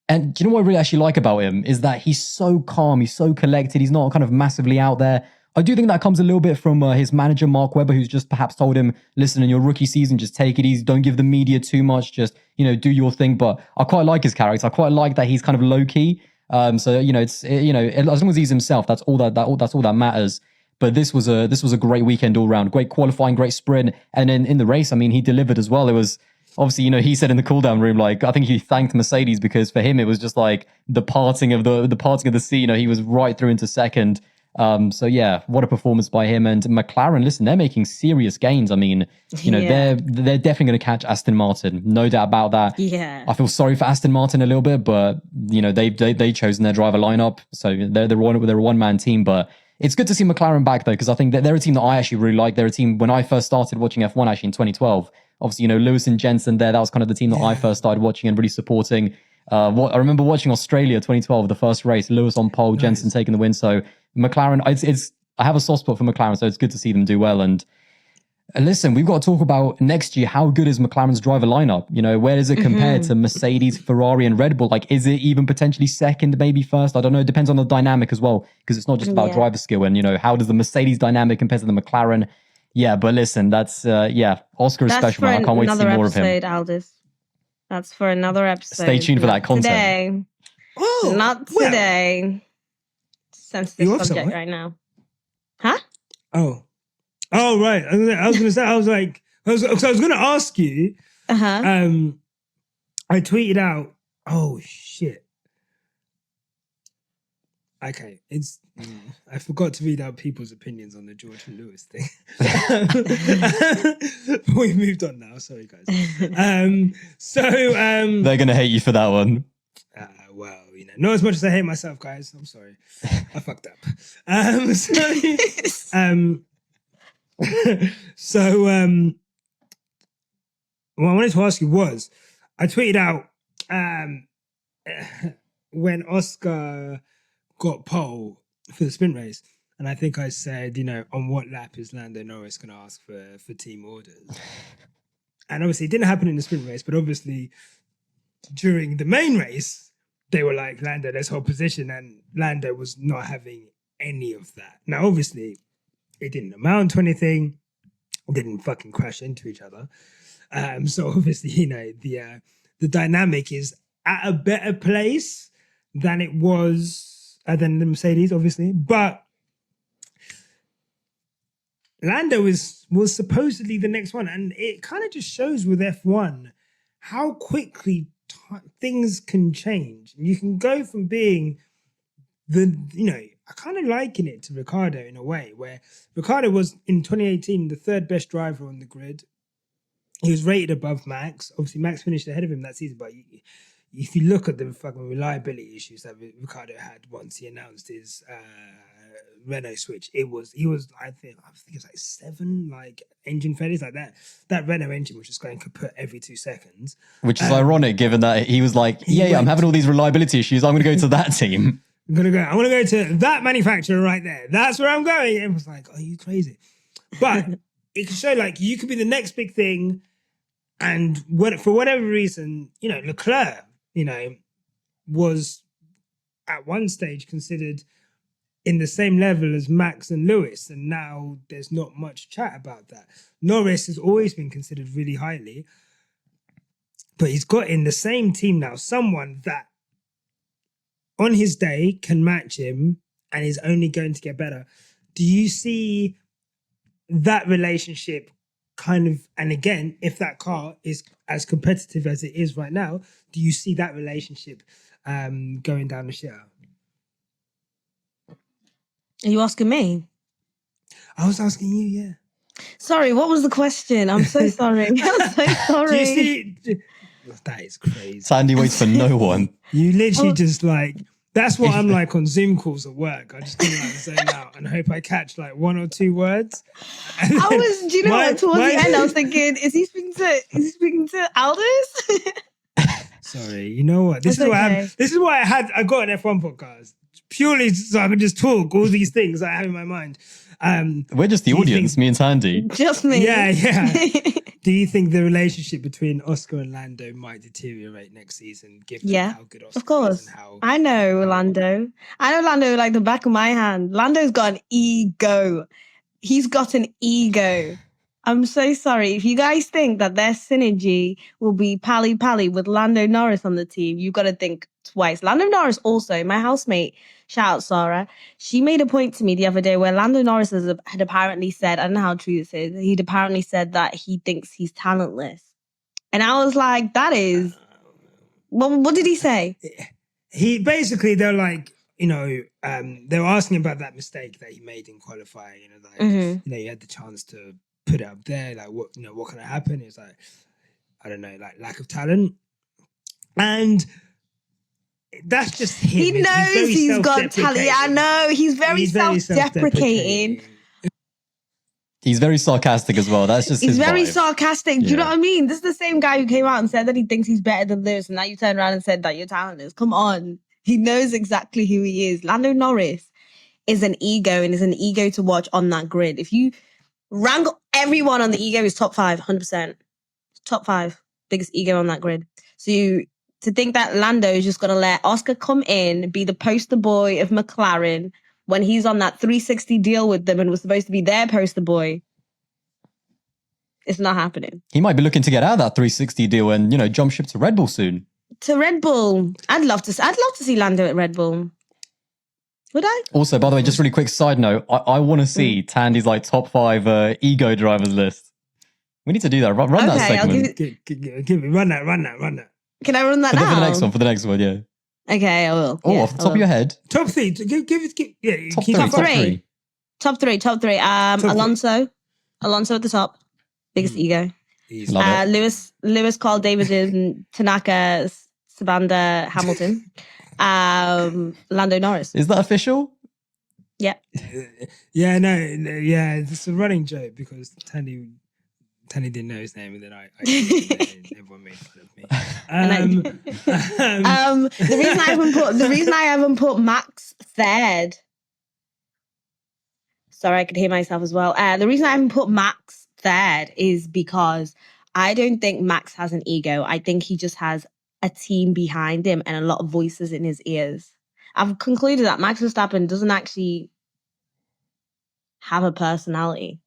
and do you know what I really actually like about him is that he's so calm. He's so collected. He's not kind of massively out there. I do think that comes a little bit from his manager, Mark Webber, who's just perhaps told him, listen, in your rookie season, just take it easy. Don't give the media too much. Just, do your thing. But I quite like his character. I quite like that he's kind of low key. So, it's as long as he's himself, that's all that matters. But this was a great weekend all round. Great qualifying, great sprint. And then in the race, I mean, he delivered as well. It was obviously, he said in the cool down room, like, I think he thanked Mercedes because for him, it was just like the parting of the sea. He was right through into second. So yeah, what a performance by him. And McLaren, listen, they're making serious gains. I mean, they're definitely going to catch Aston Martin, no doubt about that. Yeah, I feel sorry for Aston Martin a little bit, but they chosen their driver lineup, so they're a one-man team. But it's good to see McLaren back though, because I think that they're a team that I actually really like. They're a team when I first started watching F1 actually in 2012. Obviously, Lewis and Jensen there, that was kind of the team that I first started watching and really supporting. I remember watching Australia 2012, the first race, Lewis on pole, Jensen taking the win. So McLaren, I have a soft spot for McLaren, so it's good to see them do well. And listen, we've got to talk about next year. How good is McLaren's driver lineup? Where does it compare to Mercedes, Ferrari, and Red Bull? Like, is it even potentially second, maybe first? I don't know. It depends on the dynamic as well, because it's not just about driver skill. And how does the Mercedes dynamic compare to the McLaren? Yeah, but listen, that's Oscar is special, man. I can't wait to see more of him. Aldis. That's for another episode. Stay tuned for that content. Today. Oh, not today. Sensitive subject right now. Huh? Oh, right. I was gonna say. I was gonna ask you. I tweeted out. Oh shit. Okay, I forgot to read out people's opinions on the George and Lewis thing. We've moved on now. Sorry, guys. They're gonna hate you for that one. Well, not as much as I hate myself, guys. I'm sorry, I fucked up. What I wanted to ask you was, I tweeted out when Oscar got pole for the sprint race, and I think I said, on what lap is Lando Norris going to ask for team orders? And obviously, it didn't happen in the sprint race, but obviously during the main race, they were like, Lando, let's hold position, and Lando was not having any of that. Now, obviously, it didn't amount to anything. It didn't fucking crash into each other. So obviously, the dynamic is at a better place than it was than the Mercedes, obviously. But Lando was supposedly the next one. And it kind of just shows with F1 how quickly things can change. You can go from being I kind of liken it to Ricciardo in a way, where Ricciardo was in 2018 the third best driver on the grid. He was rated above Max. Obviously, Max finished ahead of him that season, but if you look at the fucking reliability issues that Ricciardo had once he announced his Renault switch, he was I think it was like 7 engine failures like that. That Renault engine was just going kaput every 2 seconds, which is ironic given that he was like, I'm having all these reliability issues. I'm going to go to that team. I want to go to that manufacturer right there. That's where I'm going. And it was like, are you crazy? But it can show you could be the next big thing. And for whatever reason, Leclerc, was at one stage considered in the same level as Max and Lewis. And now there's not much chat about that. Norris has always been considered really highly. But he's got in the same team now someone that on his day can match him and is only going to get better. Do you see that relationship kind of, and again, if that car is as competitive as it is right now, do you see that relationship going down the shitter? Are you asking me? I was asking you, yeah. Sorry, what was the question? I'm so sorry. I'm so sorry. Do you see? That is crazy. Sandy waits for no one. You literally just that's what I'm like on Zoom calls at work. I just kind of zone out and hope I catch 1 or 2 words. Do you know what? Towards the end, I was thinking, is he speaking to Aldis? Sorry, you know what? This is why I got an F1 podcast. Purely so I could just talk all these things I have in my mind. We're just the audience, me and Tandy. Just me. Yeah. Do you think the relationship between Oscar and Lando might deteriorate next season, given how good Oscar of course. is and how... I know Lando. I know Lando like the back of my hand. Lando's got an ego. He's got an ego. I'm so sorry. If you guys think that their synergy will be pally-pally with Lando Norris on the team, you've got to think twice. Lando Norris also, my housemate, shout out Sarah, she made a point to me the other day where Lando Norris had apparently said, I don't know how true this is, he'd apparently said that he thinks he's talentless. And I was like, that is... what did he say? He basically, they're like, they were asking about that mistake that he made in qualifying. You had the chance to put it up there. What can happen? It's like, I don't know, lack of talent. And that's just him. He knows he's got talent. Yeah, I know. He's very self-deprecating. He's very sarcastic as well. That's just he's his very vibe. sarcastic. Do you know what I mean? This is the same guy who came out and said that he thinks he's better than Lewis, and now you turn around and said that you're talentless. Come on. He knows exactly who he is. Lando Norris is an ego and is an ego to watch on that grid. If you rank everyone on the ego, is top 5, 100%. Top 5 biggest ego on that grid. So to think that Lando is just going to let Oscar come in, be the poster boy of McLaren when he's on that 360 deal with them and was supposed to be their poster boy, it's not happening. He might be looking to get out of that 360 deal and, jump ship to Red Bull soon. To Red Bull. I'd love to see Lando at Red Bull. Would I? Also, by the way, just really quick side note, I want to see Tandy's top 5 ego drivers list. We need to do that. Run that segment. Give me, run that. Can I run that now? now? For the next one, yeah. Okay, I will. Oh, off the top of your head. Top 3. Top 3. Top 3. Alonso at the top. Biggest ego. Lewis, Carl Davidson, Tanaka, Sabanda, Hamilton. Lando Norris. Is that official? Yeah. Yeah, it's a running joke because Tandy didn't know his name, and then I everyone made fun of me. The reason I haven't put Max third. Sorry, I could hear myself as well. The reason I haven't put Max third is because I don't think Max has an ego. I think he just has a team behind him and a lot of voices in his ears. I've concluded that Max Verstappen doesn't actually have a personality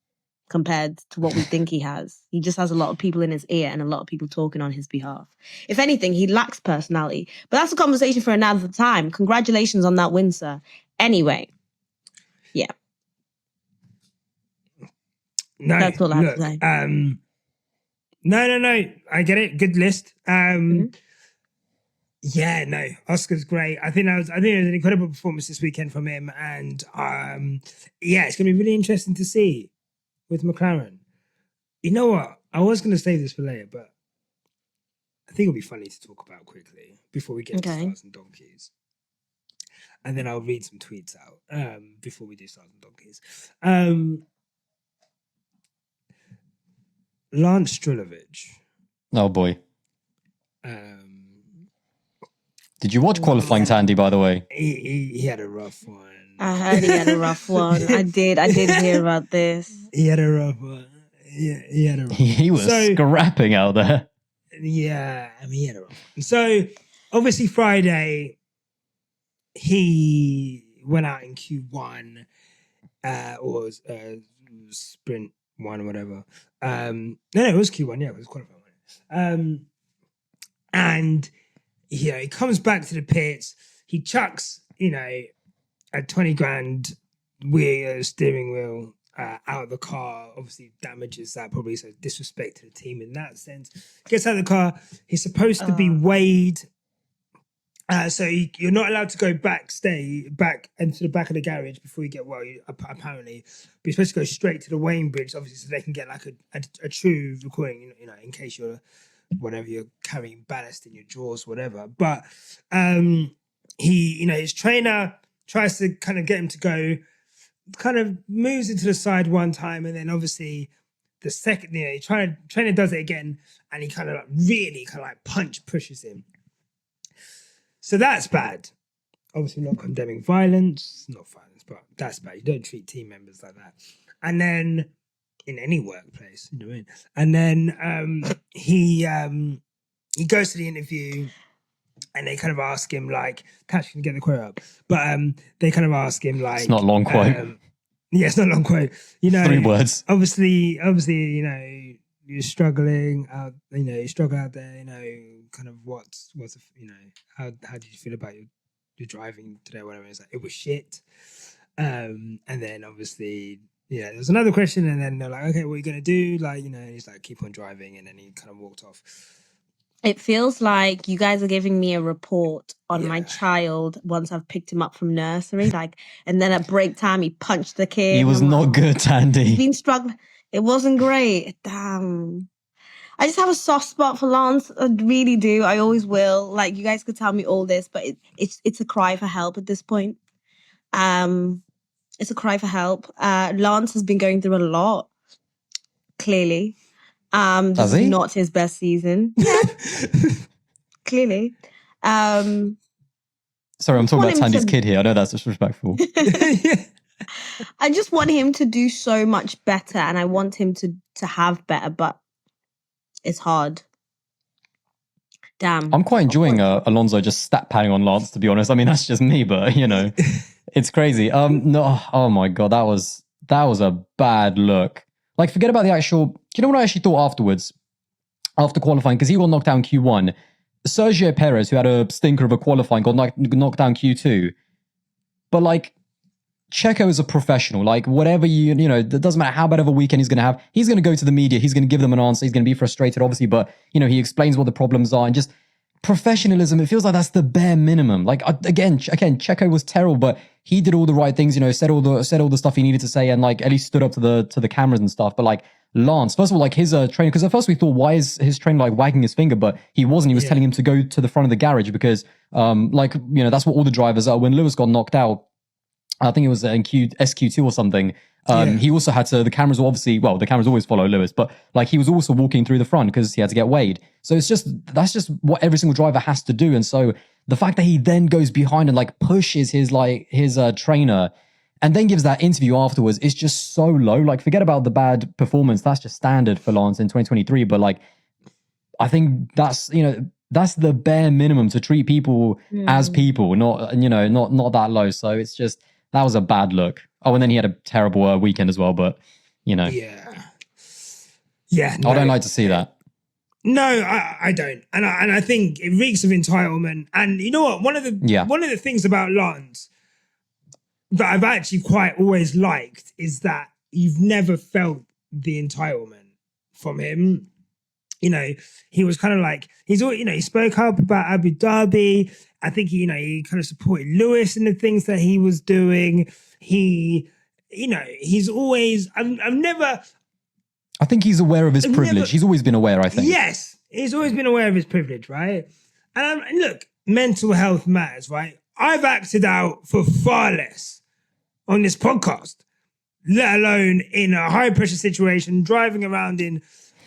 compared to what we think he has. He just has a lot of people in his ear and a lot of people talking on his behalf. If anything, he lacks personality. But that's a conversation for another time. Congratulations on that win, sir. Anyway, yeah. No, that's all I have to say. No. I get it. Good list. Yeah, no, Oscar's great. I think it was an incredible performance this weekend from him, and yeah, it's gonna be really interesting to see with McLaren. You know what? I was gonna save this for later, but I think it'll be funny to talk about quickly before we get to Okay. Stars and Donkeys. And then I'll read some tweets out before we do Stars and Donkeys. Lance Strolovich. Oh boy. Um, Did you watch qualifying, Tandy, by the way? he had a rough one. I heard he had a rough one. I did hear about this. He had a rough one. Yeah, he had a rough one. He was scrapping out there. Yeah, I mean, he had a rough one. So, obviously, Friday, he went out in Q1 or sprint one or whatever. No, it was Q1. Yeah, it was qualifying. And he comes back to the pits. He chucks, a 20 grand steering wheel out of the car. Obviously, damages that. Probably so disrespect to the team in that sense. Gets out of the car. He's supposed to be weighed. So you're not allowed to go back into the back of the garage before you get apparently. But you're supposed to go straight to the weighing bridge, obviously, so they can get like a true recording, in case you're carrying ballast in your drawers, whatever. But his trainer tries to kind of get him to go, kind of moves into the side one time, and then obviously the second, trainer does it again, and he kind of really punch pushes him. So that's bad. Obviously not condemning violence, not violence, but that's bad. You don't treat team members like that. And then in any workplace, you know what I mean? And then he goes to the interview and they kind of ask him Catch can get the quote up, but they kind of ask him it's not a long quote. Yeah, it's not a long quote. 3 words. Obviously, you're struggling out, you struggle out there, kind of what's how did you feel about your driving today, whatever. It's like, it was shit. And then obviously, there's another question, and then they're like, okay, what are you gonna do? And he's like, keep on driving, and then he kind of walked off. It feels like you guys are giving me a report on my child once I've picked him up from nursery, and then at break time he punched the kid. He was not good, Tandy. He's been struggling. It wasn't great. Damn. I just have a soft spot for Lance. I really do. I always will. You guys could tell me all this, but it's a cry for help at this point. It's a cry for help. Lance has been going through a lot, clearly. This is not his best season. Yeah. Clearly. Sorry, I'm talking about Tandy's kid here. I know that's disrespectful. I just want him to do so much better, and I want him to have better, but it's hard. Damn. I'm quite enjoying Alonso just stat padding on Lance, to be honest. I mean, that's just me, but it's crazy. No, oh my god, that was a bad look. Forget about the actual. Do you know what I actually thought afterwards, after qualifying? Because he got knocked down Q1. Sergio Perez, who had a stinker of a qualifying, got knocked down Q2. But Checo is a professional. Whatever it doesn't matter how bad of a weekend he's going to have. He's going to go to the media. He's going to give them an answer. He's going to be frustrated, obviously, but he explains what the problems are, and just professionalism. It feels like that's the bare minimum. Again, Checo was terrible, but he did all the right things. Said all the stuff he needed to say, and at least stood up to the cameras and stuff. But Lance, first of all, his trainer, because at first we thought, why is his trainer wagging his finger? But he wasn't. He was telling him to go to the front of the garage because that's what all the drivers are. When Lewis got knocked out, I think it was in SQ2 or something. He also had to, the cameras were obviously, the cameras always follow Lewis, but he was also walking through the front because he had to get weighed. So that's just what every single driver has to do. And so the fact that he then goes behind and pushes his trainer and then gives that interview afterwards is just so low. Forget about the bad performance. That's just standard for Lance in 2023. But I think that's, that's the bare minimum to treat people as people, not that low. So it's just, that was a bad look. Oh, and then he had a terrible weekend as well, but, Yeah. Yeah. No, I don't like to see that. No, I don't. And I think it reeks of entitlement. And you know what? One of the things about Lance that I've actually quite always liked is that you've never felt the entitlement from him. he was kind of like, he's always, he spoke up about Abu Dhabi. I think he kind of supported Lewis in the things that he was doing. He's always, I think he's aware of his privilege. He's always been aware, I think. Yes, he's always been aware of his privilege, right? And look, mental health matters, right? I've acted out for far less on this podcast, let alone in a high pressure situation, driving around in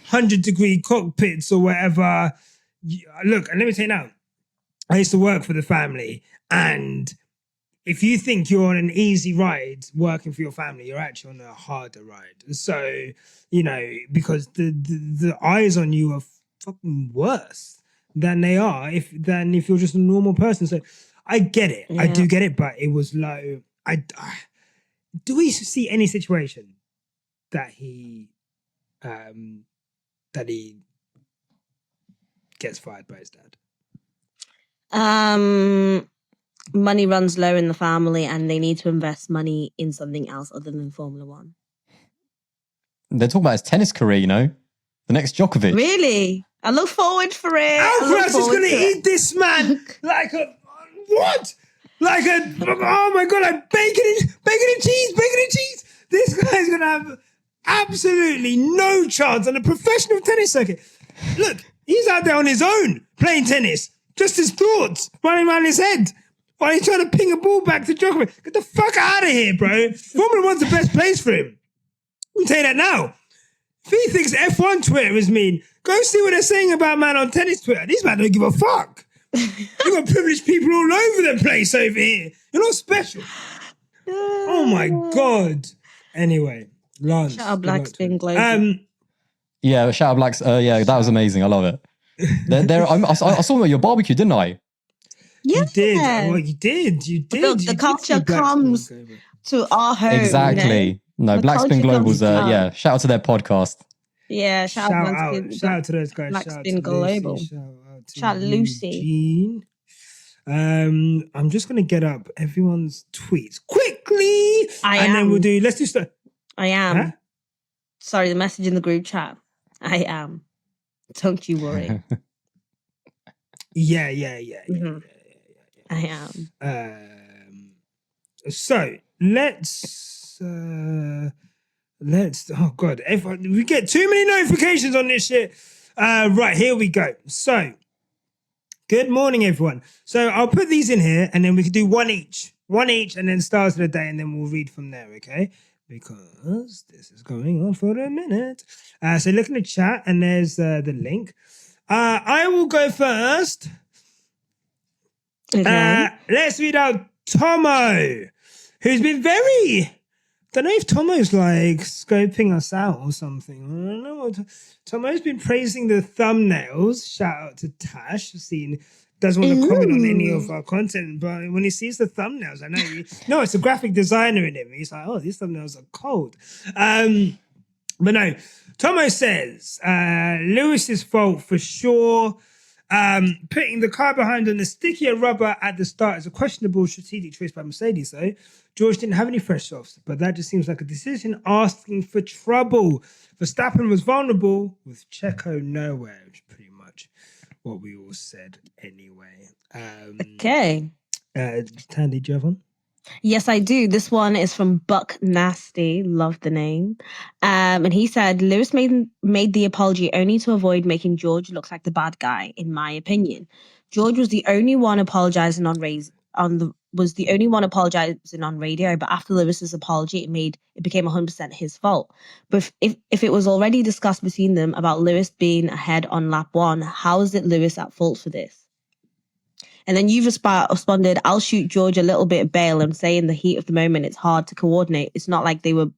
100-degree cockpits or whatever. Look, and let me tell you now, I used to work for the family, and if you think you're on an easy ride working for your family, you're actually on a harder ride. So, because the eyes on you are fucking worse than they are if you're just a normal person. So I get it. Yeah. I do get it, but it was low. Do we see any situation that he gets fired by his dad? Money runs low in the family and they need to invest money in something else other than Formula One. They're talking about his tennis career, the next Djokovic. Really? I look forward for it. Aldas is going to eat this man like a, what? Like a, oh my God, like bacon and cheese. This guy's going to have absolutely no chance on a professional tennis circuit. Look, he's out there on his own playing tennis. Just his thoughts running around his head while he's trying to ping a ball back to Djokovic. Get the fuck out of here, bro. Formula One's the best place for him. I'll tell you that now. If he thinks F1 Twitter is mean, go see what they're saying about man on tennis Twitter. These man don't give a fuck. You got privileged people all over the place over here. You're not special. Oh my God. Anyway, Lance. Shout out Black Spin Global. Yeah, shout out Blacks. Yeah, that was amazing. I love it. I saw them at your barbecue, didn't I? Yeah. You did. Well, you did. The culture comes to our home. Exactly. No, Black Spin Global's, shout out to their podcast. Yeah, shout out to those guys. Black Spin Global. Shout out Lucy. I'm just going to get up everyone's tweets quickly. Then we'll do, let's do stuff. I am. Huh? Sorry, the message in the group chat. I am. Don't you worry. Yeah. Mm-hmm. I am. So let's. Oh God! We get too many notifications on this shit. Right, here we go. So, good morning, everyone. So I'll put these in here, and then we can do one each, and then stars of the day, and then we'll read from there. Okay. Because this is going on for a minute. So look in the chat, and there's the link. I will go first. Okay. Let's read out Tomo, who's been very... I don't know if Tomo's like scoping us out or something. I don't know. Tomo's been praising the thumbnails. Shout out to Tash. Doesn't want to comment on any of our content, but when he sees the thumbnails, I know no, it's a graphic designer in him. He's like, oh, these thumbnails are cold. But no, Tomo says Lewis's fault for sure. Putting the car behind on the stickier rubber at the start is a questionable strategic choice by Mercedes, though. George didn't have any fresh softs, but that just seems like a decision asking for trouble. Verstappen was vulnerable with Checo nowhere, which is pretty much what we all said anyway. Okay. Tandy, do you have one? Yes, I do. This one is from Buck Nasty. Love the name. And he said, Lewis made the apology only to avoid making George look like the bad guy, in my opinion. George was the only one apologizing on radio, but after Lewis's apology, it became 100% his fault. But if it was already discussed between them about Lewis being ahead on lap 1, how is it Lewis at fault for this? And then you've responded, I'll shoot George a little bit of bail and say in the heat of the moment, it's hard to coordinate. It's not like they were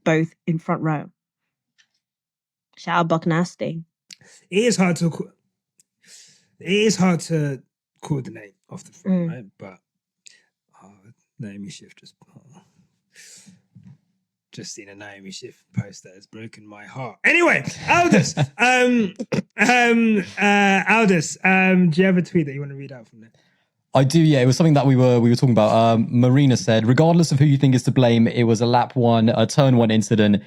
both in front row. Shout out Buck Nasty. It is hard to coordinate off the front, right? But Naomi Schiff just seen a Naomi Schiff post that has broken my heart. Anyway, Aldis. Aldis, do you have a tweet that you want to read out from there? I do, yeah. It was something that we were talking about. Marina said, regardless of who you think is to blame, it was a lap 1, a turn 1 incident.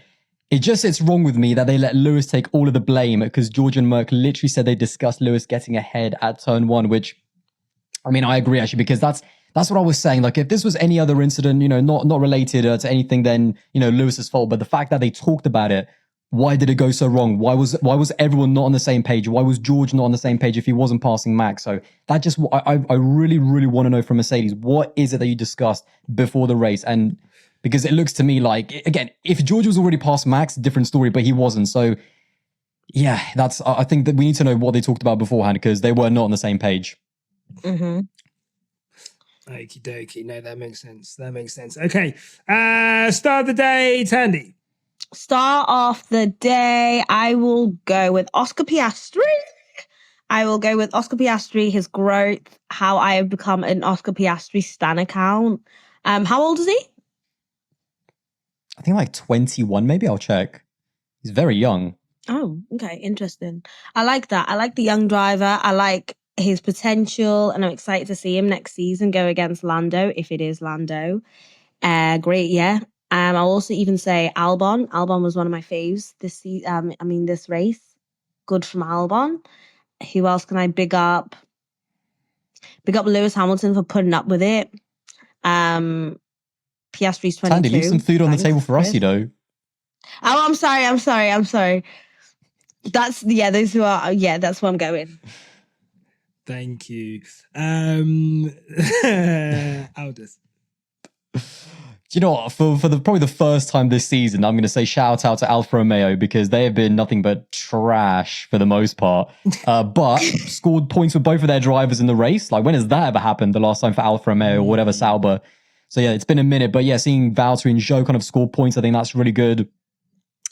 It just sits wrong with me that they let Lewis take all of the blame because George and Merck literally said they discussed Lewis getting ahead at turn 1, which, I mean, I agree actually, because that's what I was saying. Like, if this was any other incident, not related to anything, then, Lewis's fault. But the fact that they talked about it, why did it go so wrong? Why was everyone not on the same page? Why was George not on the same page if he wasn't passing Max? So that just, I really, really want to know from Mercedes, what is it that you discussed before the race? And because it looks to me like, again, if George was already past Max, different story, but he wasn't. So yeah, I think that we need to know what they talked about beforehand because they were not on the same page. Mm-hmm. Okie dokie. No, that makes sense. Okay. Start of the day, Tandy. Start off the day, I will go with Oscar Piastri. His growth, how I have become an Oscar Piastri stan account. How old is he? I think like 21, maybe. I'll check. He's very young. Oh, okay. Interesting. I like that. I like the young driver. I like his potential, and I'm excited to see him next season go against Lando, if it is Lando. Great, yeah. I'll also even say Albon. Albon was one of my faves this race. Good from Albon. Who else can I big up? Big up Lewis Hamilton for putting up with it. Piastri's 22. Tandy, leave some food on the table for us, Oh, I'm sorry. That's that's where I'm going. Thank you. Aldis. Do you know what? For probably the first time this season, I'm going to say shout out to Alfa Romeo because they have been nothing but trash for the most part. But scored points with both of their drivers in the race. Like, when has that ever happened? The last time for Alfa Romeo or whatever, Sauber. So yeah, it's been a minute. But yeah, seeing Valtteri and Zhou kind of score points, I think that's really good.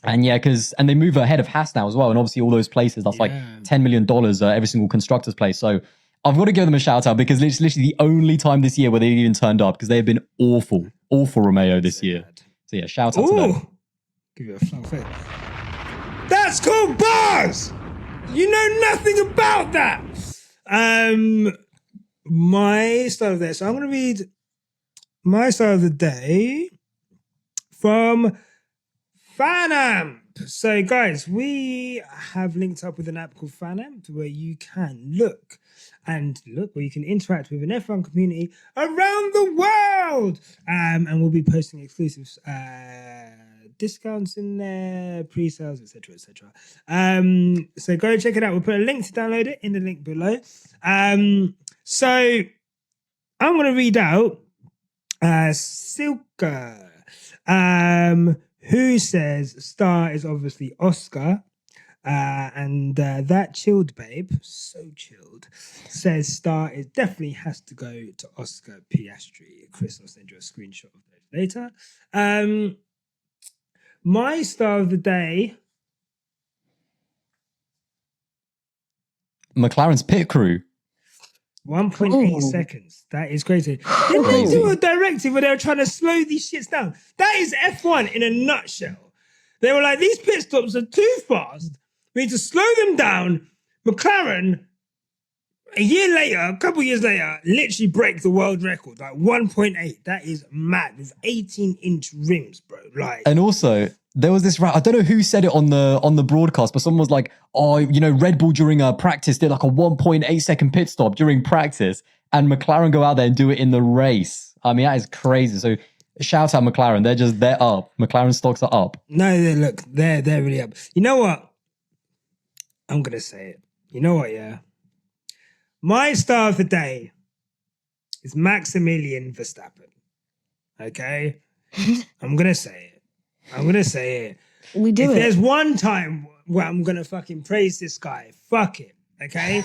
And yeah, and they move ahead of Haas now as well. And obviously all those places, that's like $10 million every single constructor's place. So I've got to give them a shout out because it's literally the only time this year where they've even turned up because they have been awful Romeo this year. So yeah, shout out to them. Give you a flang face. That's called bars! You know nothing about that! My start of the day. So I'm going to read my start of the day from Fanamp. So guys, we have linked up with an app called Fanamp where you can look where you can interact with an F1 community around the world. And we'll be posting exclusive discounts in there, pre-sales, etc. So go check it out. We'll put a link to download it in the link below. So I'm going to read out Silka, who says star is obviously Oscar. And that chilled babe, so chilled, says star it definitely has to go to Oscar Piastri. Chris, I'll send you a screenshot of that later. My star of the day, McLaren's pit crew. 1.8 seconds. That is crazy. Didn't they do a directive where they were trying to slow these shits down? That is F1 in a nutshell. They were like, these pit stops are too fast. We need to slow them down. McLaren, a couple years later, literally break the world record. Like 1.8. That is mad. With 18-inch rims, bro. Like, and also, there was this I don't know who said it on the broadcast, but someone was like, Red Bull during a practice did like a 1.8 second pit stop during practice, and McLaren go out there and do it in the race. I mean, that is crazy. So shout out McLaren. They're up. McLaren stocks are up. No, they're really up. You know what? I'm going to say it. You know what, yeah? My star of the day is Maximilian Verstappen. Okay? I'm going to say it. We do if it. There's one time where I'm going to fucking praise this guy. Fuck it. Okay?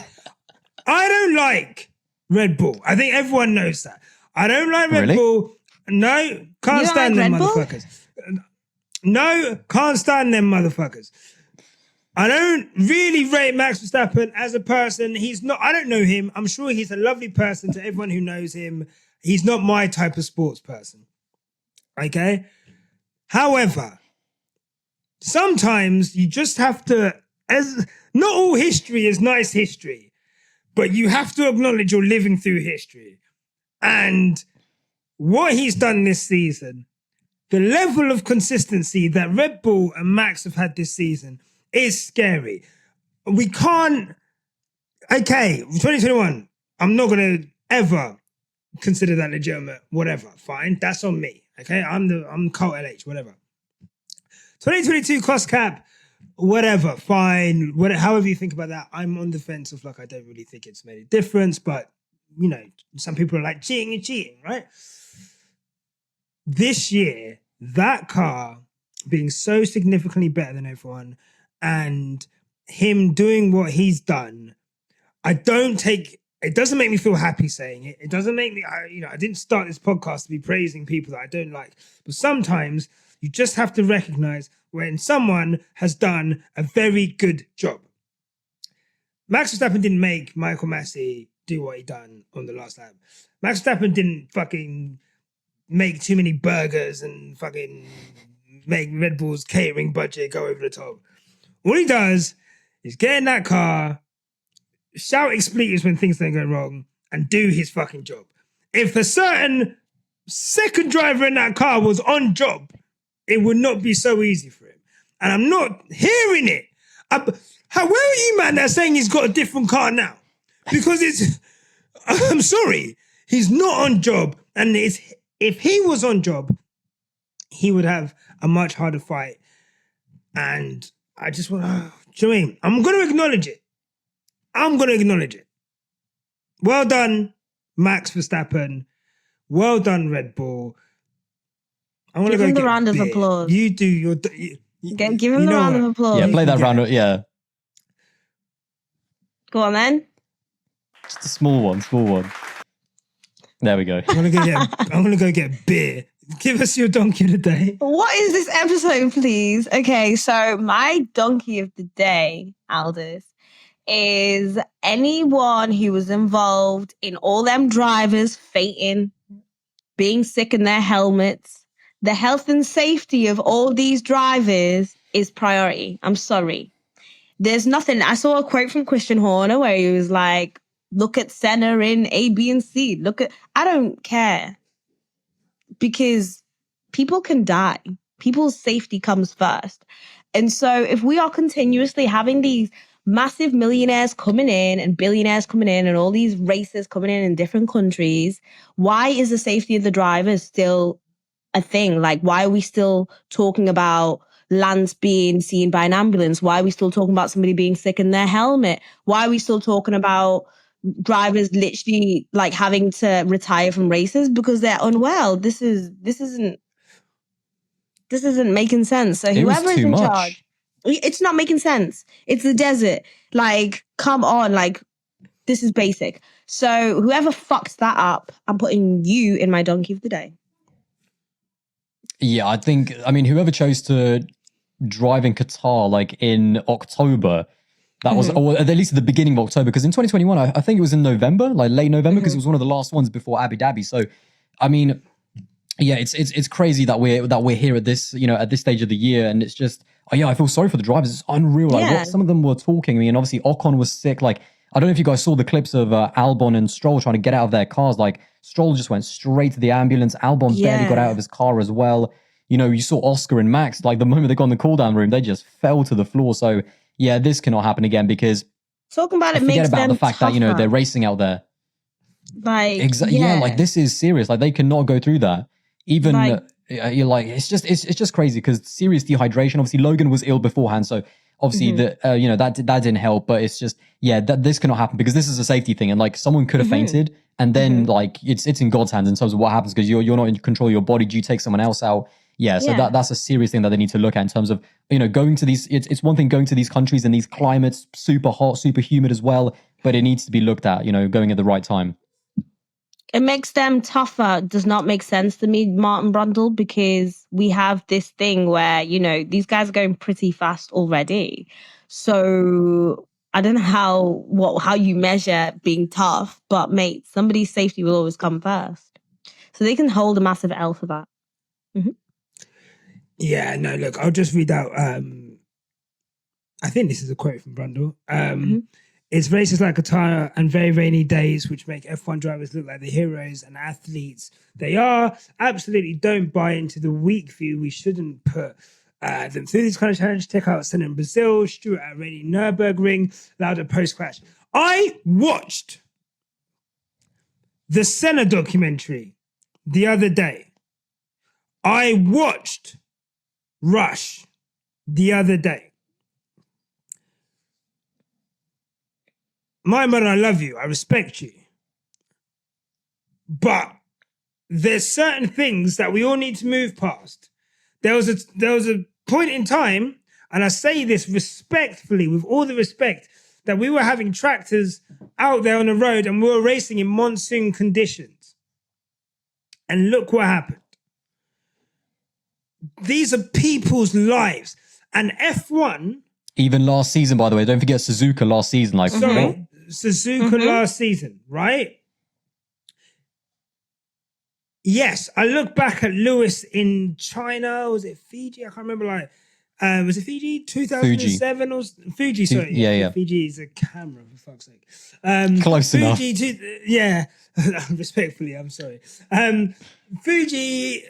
I don't like Red Bull. I think everyone knows that. I don't like Red Bull. No, can't stand them motherfuckers. No, can't stand them motherfuckers. I don't really rate Max Verstappen as a person. I don't know him. I'm sure he's a lovely person to everyone who knows him. He's not my type of sports person. Okay? However, sometimes you just have to, not all history is nice history, but you have to acknowledge you're living through history. And what he's done this season the level of consistency that Red Bull and Max have had this season is scary. We can't. Okay, 2021. I'm not gonna ever consider that legitimate. Whatever, fine. That's on me. Okay, I'm Cult LH. Whatever. 2022 cost cap. Whatever, fine. However you think about that, I'm on the fence of like I don't really think it's made a difference. But you know, some people are like cheating and cheating, right? This year, that car being so significantly better than everyone, and him doing what he's done. It doesn't make me feel happy saying it. It doesn't make me, I didn't start this podcast to be praising people that I don't like. But sometimes you just have to recognize when someone has done a very good job. Max Verstappen didn't make Michael Massey do what he done on the last lap. Max Verstappen didn't fucking make too many burgers and fucking make Red Bull's catering budget go over the top. All he does is get in that car, shout expletives when things don't go wrong, and do his fucking job. If a certain second driver in that car was on job, it would not be so easy for him. And I'm not hearing it. Where are you, man, that's saying he's got a different car now? Because I'm sorry, he's not on job. And if he was on job, he would have a much harder fight. And I just want to, do you know what I mean? I'm going to acknowledge it. Well done, Max Verstappen. Well done, Red Bull. I want to Give go him the get a round of beer. applause. You do your... Give him the round of applause. Yeah, play that round. Yeah. Go on then. Just a small one. There we go. I'm gonna go get a beer. Give us your donkey of the day. What is this episode, please? Okay, so my donkey of the day, Aldis, is anyone who was involved in all them drivers fainting, being sick in their helmets. The health and safety of all these drivers is priority. I'm sorry. There's nothing. I saw a quote from Christian Horner where he was like, look at Senna in A, B, and C. I don't care. Because people can die. People's safety comes first. And so if we are continuously having these massive millionaires coming in and billionaires coming in and all these races coming in different countries, why is the safety of the drivers still a thing? Like, why are we still talking about Lance being seen by an ambulance? Why are we still talking about somebody being sick in their helmet? Why are we still talking about drivers literally like having to retire from races because they're unwell? This isn't making sense. So whoever is in charge, it's not making sense. It's the desert. Like, come on, like this is basic. So whoever fucks that up, I'm putting you in my donkey of the day. Yeah, I mean, whoever chose to drive in Qatar like in October, that was, or at least at the beginning of October, because in 2021, I think it was in November, like late November, because it was one of the last ones before Abu Dhabi. So, I mean, yeah, it's crazy that we're here at this, at this stage of the year, and it's just, I feel sorry for the drivers. It's unreal. Like what some of them were talking. I mean, obviously Ocon was sick. Like, I don't know if you guys saw the clips of Albon and Stroll trying to get out of their cars. Like, Stroll just went straight to the ambulance. Albon barely got out of his car as well. You saw Oscar and Max, like the moment they got in the cool-down room, they just fell to the floor. So, yeah, this cannot happen again because talking about it forget makes about them the fact tougher. that, they're racing out there. Like, yeah, like this is serious. Like they cannot go through that. Even you're like, it's just crazy because serious dehydration. Obviously, Logan was ill beforehand, so obviously that didn't help. But it's just that this cannot happen because this is a safety thing, and like someone could have fainted, and then like it's in God's hands in terms of what happens because you're not in control of your body. Do you take someone else out? Yeah, so that's a serious thing that they need to look at in terms of going to these. It's one thing going to these countries and these climates, super hot, super humid as well, but it needs to be looked at. Going at the right time. It makes them tougher. Does not make sense to me, Martin Brundle, because we have this thing where, these guys are going pretty fast already. So I don't know how you measure being tough, but mate, somebody's safety will always come first. So they can hold a massive L for that. Mm-hmm. Yeah, no, look, I'll just read out. I think this is a quote from Brundle. It's races like Qatar and very rainy days, which make F1 drivers look like the heroes and athletes they are. Absolutely don't buy into the weak view. We shouldn't put them through these kind of challenges. Check out Senna in Brazil, Stewart at rainy Nürburgring, Lauda post-crash. I watched the Senna documentary the other day. I watched Rush the other day. My man, I love you. I respect you. But there's certain things that we all need to move past. There was a point in time, and I say this respectfully, with all the respect, that we were having tractors out there on the road and we were racing in monsoon conditions. And look what happened. These are people's lives. And F1... Even last season, by the way, don't forget Suzuka last season. Like, Sorry, Suzuka last season, right? Yes, I look back at Lewis in China. Was it Fiji? I can't remember. Was it Fiji? 2007 or Fuji? Sorry, yeah. Fiji is a camera, for fuck's sake. Close enough. Yeah, respectfully, I'm sorry. Fuji.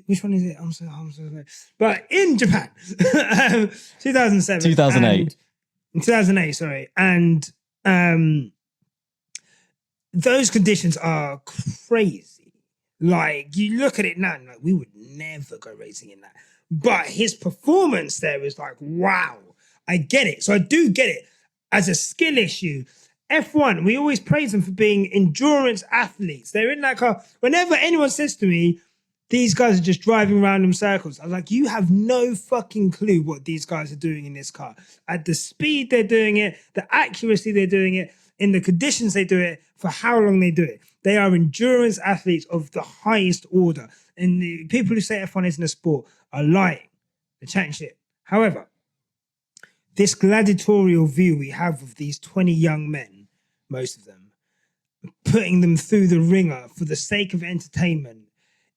Which one is it? I'm so sorry. But in Japan, 2007, 2008. 2008, sorry. And those conditions are crazy. Like, you look at it now, and like, we would never go racing in that. But his performance there is like, wow, I get it. So I do get it as a skill issue. F1, we always praise them for being endurance athletes. They're in that car. Whenever anyone says to me, these guys are just driving around in circles, I'm like, you have no fucking clue what these guys are doing in this car. At the speed they're doing it, the accuracy they're doing it, in the conditions they do it, for how long they do it. They are endurance athletes of the highest order. And the people who say F1 isn't a sport are lying. They're chatting shit. However, this gladiatorial view we have of these 20 young men, most of them, putting them through the ringer for the sake of entertainment,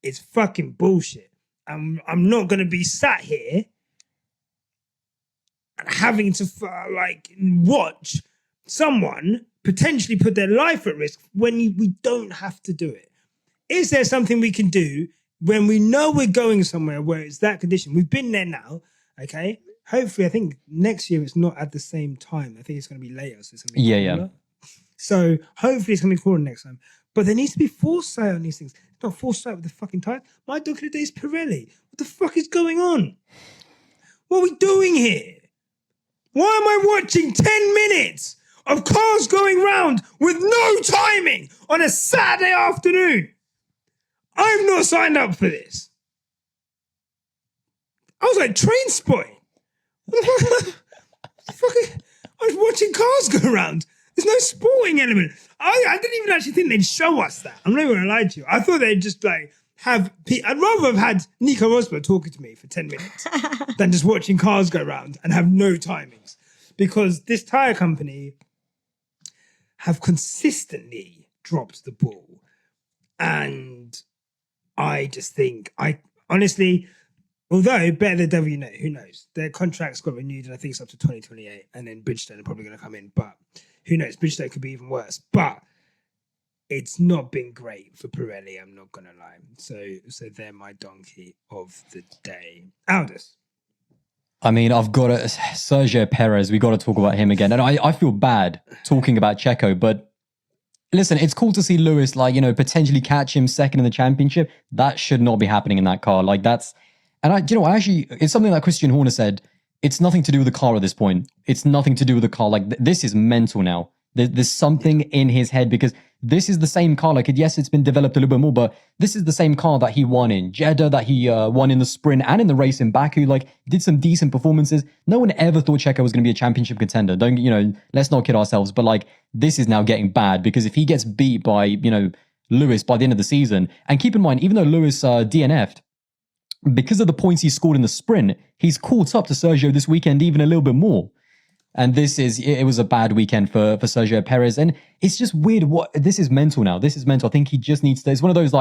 is fucking bullshit. I'm not going to be sat here having to watch someone potentially put their life at risk when we don't have to do it. Is there something we can do when we know we're going somewhere where it's that condition? We've been there now, okay? Hopefully, I think next year it's not at the same time. I think it's going to be later. So it's going to be cooler. So hopefully it's going to be cooler next time. But there needs to be foresight on these things. It's not foresight with the fucking tires. My dog of the day is Pirelli. What the fuck is going on? What are we doing here? Why am I watching 10 minutes of cars going round with no timing on a Saturday afternoon? I've not signed up for this. I was like train spotting. I was watching cars go around. There's no sporting element. I didn't even actually think they'd show us that. I'm not even gonna lie to you. I thought they'd just like have. I'd rather have had Nico Rosberg talking to me for 10 minutes than just watching cars go around and have no timings. Because this tire company have consistently dropped the ball, and I just think honestly. Although, better the devil you know, who knows? Their contracts got renewed and I think it's up to 2028, and then Bridgestone are probably going to come in, but who knows? Bridgestone could be even worse. But it's not been great for Pirelli, I'm not going to lie. So they're my donkey of the day. Aldis. I mean, Sergio Perez, we got to talk about him again. And I feel bad talking about Checo, but listen, it's cool to see Lewis, potentially catch him second in the championship. That should not be happening in that car. It's something that Christian Horner said. It's nothing to do with the car at this point. It's nothing to do with the car. This is mental now. There's something in his head because this is the same car. Yes, it's been developed a little bit more, but this is the same car that he won in Jeddah, that he won in the sprint and in the race in Baku. Did some decent performances. No one ever thought Checo was going to be a championship contender. Let's not kid ourselves. But this is now getting bad because if he gets beat by Lewis by the end of the season, and keep in mind, even though Lewis DNF'd, because of the points he scored in the sprint, he's caught up to Sergio this weekend even a little bit more. And it was a bad weekend for Sergio Perez. And it's just weird. This is mental now. This is mental. I think he just needs to, it's one of those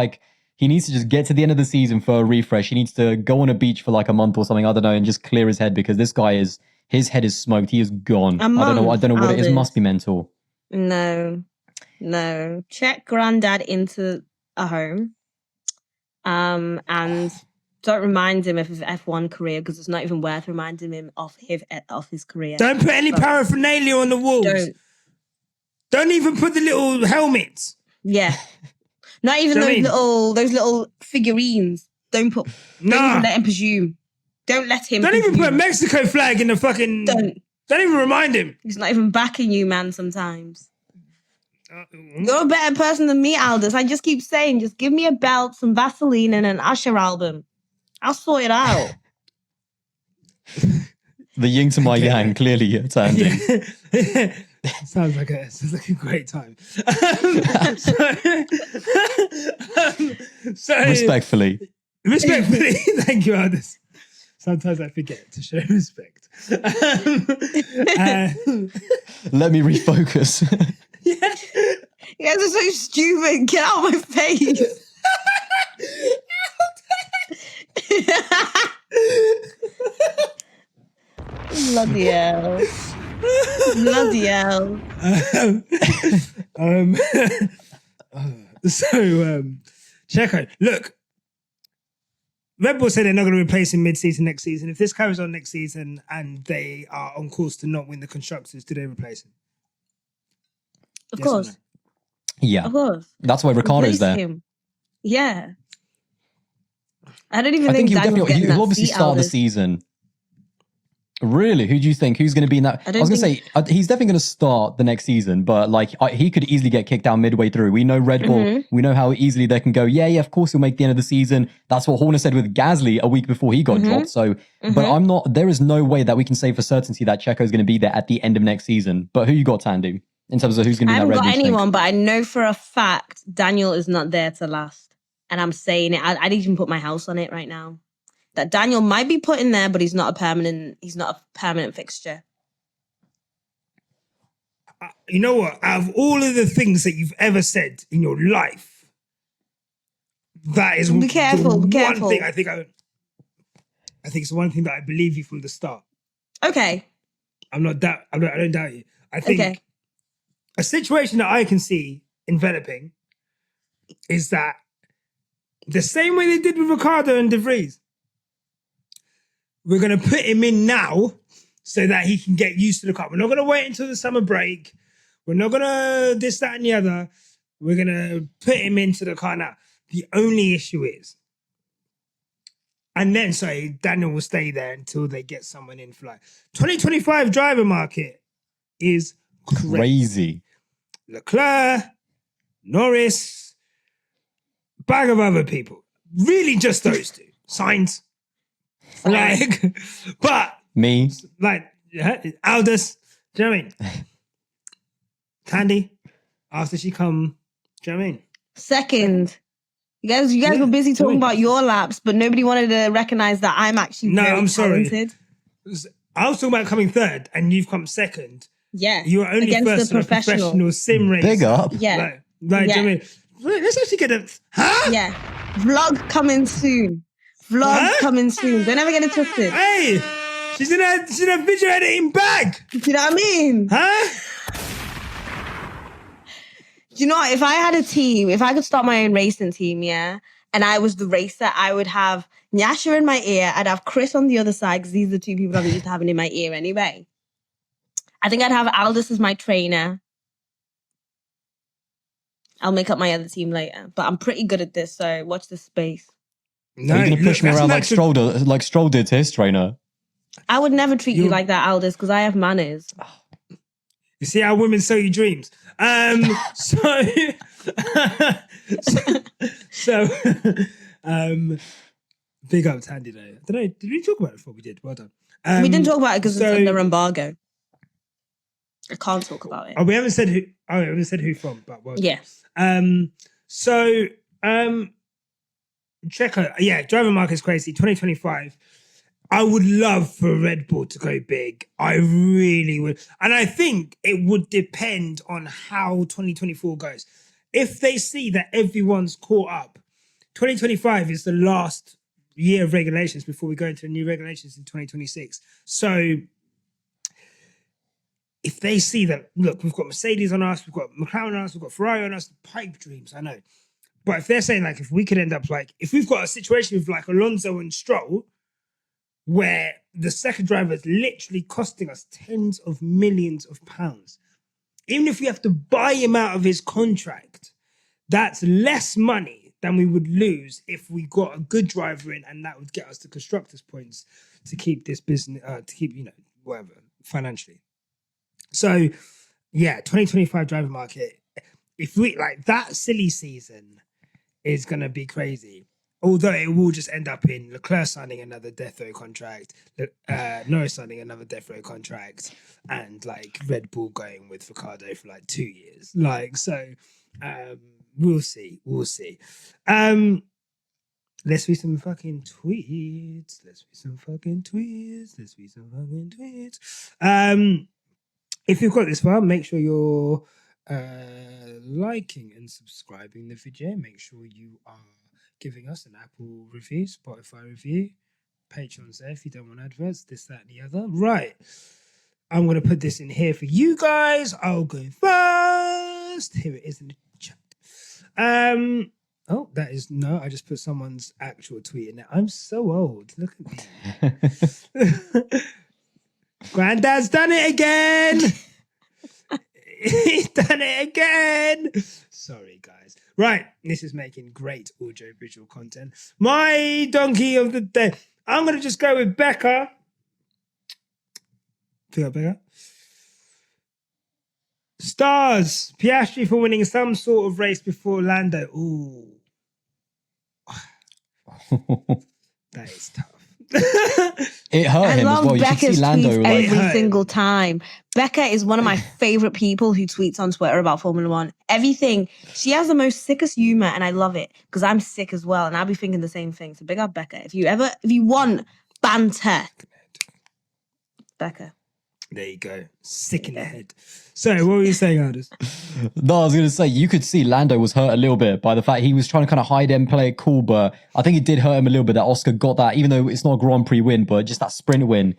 he needs to just get to the end of the season for a refresh. He needs to go on a beach for a month or something, I don't know, and just clear his head because this guy his his head is smoked. He is gone. A I don't know month, what it is. Aldis. Must be mental. No. Check granddad into a home. And don't remind him of his F1 career because it's not even worth reminding him of his career. Don't put any paraphernalia on the walls. Don't even put the little helmets. Yeah. Not even those little figurines. Don't even let him presume. Don't let him Don't even put a Mexico flag in the fucking... Don't even remind him. He's not even backing you, man, sometimes. You're a better person than me, Aldas. I just keep saying, just give me a belt, some Vaseline, and an Usher album. I'll sort it out. The yin to my yang, clearly, Tandy. Yeah. Sounds like a great time. So Respectfully, thank you, Aldis. Sometimes I forget to show respect. let me refocus. Yeah. You guys are so stupid. Get out of my face. Bloody hell. Bloody hell. Checo, look, Red Bull said they're not going to replace him mid-season next season. If this carries on next season and they are on course to not win the Constructors, do they replace him? Of Yes or course. no? Yeah. Of course. That's why Ricardo's Replace there. him. Yeah. I don't even I think think he'll obviously start the season. Really? Who do you think? Who's going to be in that? I was going to say, he's definitely going to start the next season, but like he could easily get kicked out midway through. We know Red Bull, we know how easily they can go, yeah, of course he'll make the end of the season. That's what Horner said with Gasly a week before he got dropped. So, but there is no way that we can say for certainty that Checo is going to be there at the end of next season. But who you got, Tandy, in terms of who's going to be in that Red Bull? I haven't got anyone, but I know for a fact Daniel is not there to last. And I'm saying it, I'd even put my house on it right now. That Daniel might be put in there, but he's not a permanent fixture. You know what? Out of all of the things that you've ever said in your life, that is Be careful. one thing I think it's the one thing that I believe you from the start. Okay. I don't doubt you. I think a situation that I can see enveloping is that the same way they did with Ricciardo and De Vries. We're going to put him in now so that he can get used to the car. We're not going to wait until the summer break. We're not going to this, that, and the other. We're going to put him into the car now. The only issue is, and then, Daniel will stay there until they get someone in for 2025 driver market is crazy. Leclerc, Norris, bag of other people. Really just those two. Sainz. But me, Aldas, do you know what I mean? Tandy, after she come, do you know what I mean? Second. You guys were busy talking about your laps, but nobody wanted to recognize that I'm actually very talented. I was talking about coming third, and you've come second. Yeah. You were only against first the in a professional sim race. Big up. Yeah. Do you know what I mean? Let's actually get a... Huh? Yeah. Vlog coming soon. Coming soon. Don't ever get it twisted. Hey, she's in a video editing bag. Do you know what I mean? Huh? Do you know what? If I had a team, if I could start my own racing team, yeah, and I was the racer, I would have Nyasha in my ear. I'd have Chris on the other side because these are the two people I'm used to having in my ear anyway. I think I'd have Aldis as my trainer. I'll make up my other team later, but I'm pretty good at this, so watch this space. No, you're going to push me around like Stroll did to his trainer. I would never treat you like that, Aldis, because I have manners. You see how women sell you dreams. Big up Tandy though. I don't know. Did we talk about it before? We did. Well done. We didn't talk about it because it's under embargo. I can't talk about it. Oh, we haven't said who. Oh, we haven't said who from, but well. Yeah. Checo, driver market is crazy. 2025. I would love for Red Bull to go big. I really would. And I think it would depend on how 2024 goes. If they see that everyone's caught up, 2025 is the last year of regulations before we go into the new regulations in 2026. So if they see that, look, we've got Mercedes on us, we've got McLaren on us, we've got Ferrari on us, pipe dreams, I know. But if they're saying like, if we could end up like, if we've got a situation with like Alonso and Stroll, where the second driver is literally costing us tens of millions of pounds, even if we have to buy him out of his contract, that's less money than we would lose if we got a good driver in, and that would get us the constructors points to keep this business, to keep, whatever, financially. So, yeah, 2025 driver market, if we, like, that silly season is going to be crazy. Although it will just end up in Leclerc signing another death row contract, Norris signing another death row contract, and like Red Bull going with Ricciardo for like 2 years. Like, so we'll see. Let's read some fucking tweets. If you've got this far, make sure you're liking and subscribing the video. Make sure you are giving us an Apple review, Spotify review, Patreon's there if you don't want adverts, this, that, and the other. Right. I'm going to put this in here for you guys. I'll go first. Here it is in the chat. Oh, that is, no, I just put someone's actual tweet in there. I'm so old. Look at me. Granddad's done it again. He's done it again. Sorry, guys. Right, this is making great audio-visual content. My donkey of the day. I'm going to just go with Becca. Feel Becca. Stars. Piastri for winning some sort of race before Lando. Ooh. That is tough. It hurt him as well. You should Becca's see Lando tweets like every single time. Becca is one of my favorite people who tweets on Twitter about Formula One. Everything. She has the most sickest humor, and I love it because I'm sick as well, and I'll be thinking the same thing. So big up Becca. If you want banter, Becca. There you go. Sick in the head. So, what were you saying, Aldis? No, I was going to say, you could see Lando was hurt a little bit by the fact he was trying to kind of hide and play it cool, but I think it did hurt him a little bit that Oscar got that, even though it's not a Grand Prix win, but just that sprint win.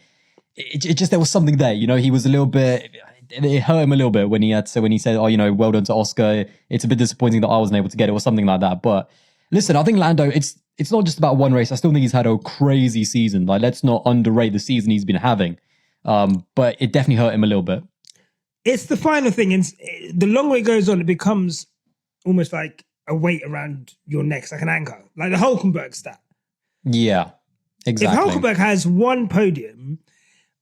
It just, there was something there, he was a little bit, it hurt him a little bit when he said, oh, well done to Oscar. It's a bit disappointing that I wasn't able to get it or something like that. But listen, I think Lando, it's not just about one race. I still think he's had a crazy season. Like, let's not underrate the season he's been having. But it definitely hurt him a little bit. It's the final thing. And the longer it goes on, it becomes almost like a weight around your neck. It's like an anchor, like the Hulkenberg stat. Yeah, exactly. If Hulkenberg has one podium,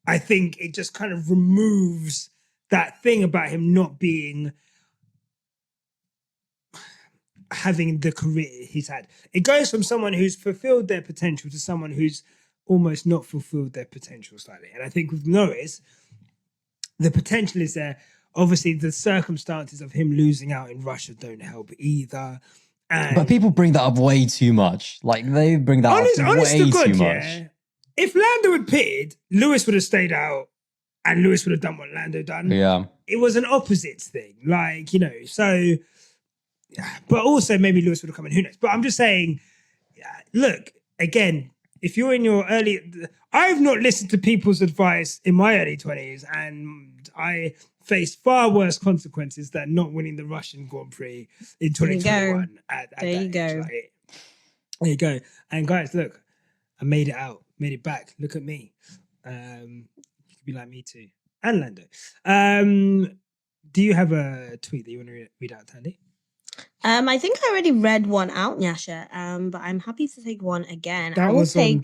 I think it just kind of removes that thing about him not having the career he's had. It goes from someone who's fulfilled their potential to someone who's almost not fulfilled their potential slightly. And I think with Norris, the potential is there. Obviously, the circumstances of him losing out in Russia don't help either. But people bring that up way too much. Like, they bring that up way too much. Yeah. If Lando had pitted, Lewis would have stayed out and Lewis would have done what Lando done. Yeah. It was an opposites thing. Like, so... But also, maybe Lewis would have come in. Who knows? But I'm just saying, look, again... If you're in your I've not listened to people's advice in my early 20s, and I faced far worse consequences than not winning the Russian Grand Prix in 2021. There you go. And guys, look, I made it out, made it back. Look at me. You could be like me too. And Lando. Do you have a tweet that you want to read out, Tandy? I think I already read one out, Nyasha, but I'm happy to take one again. That was on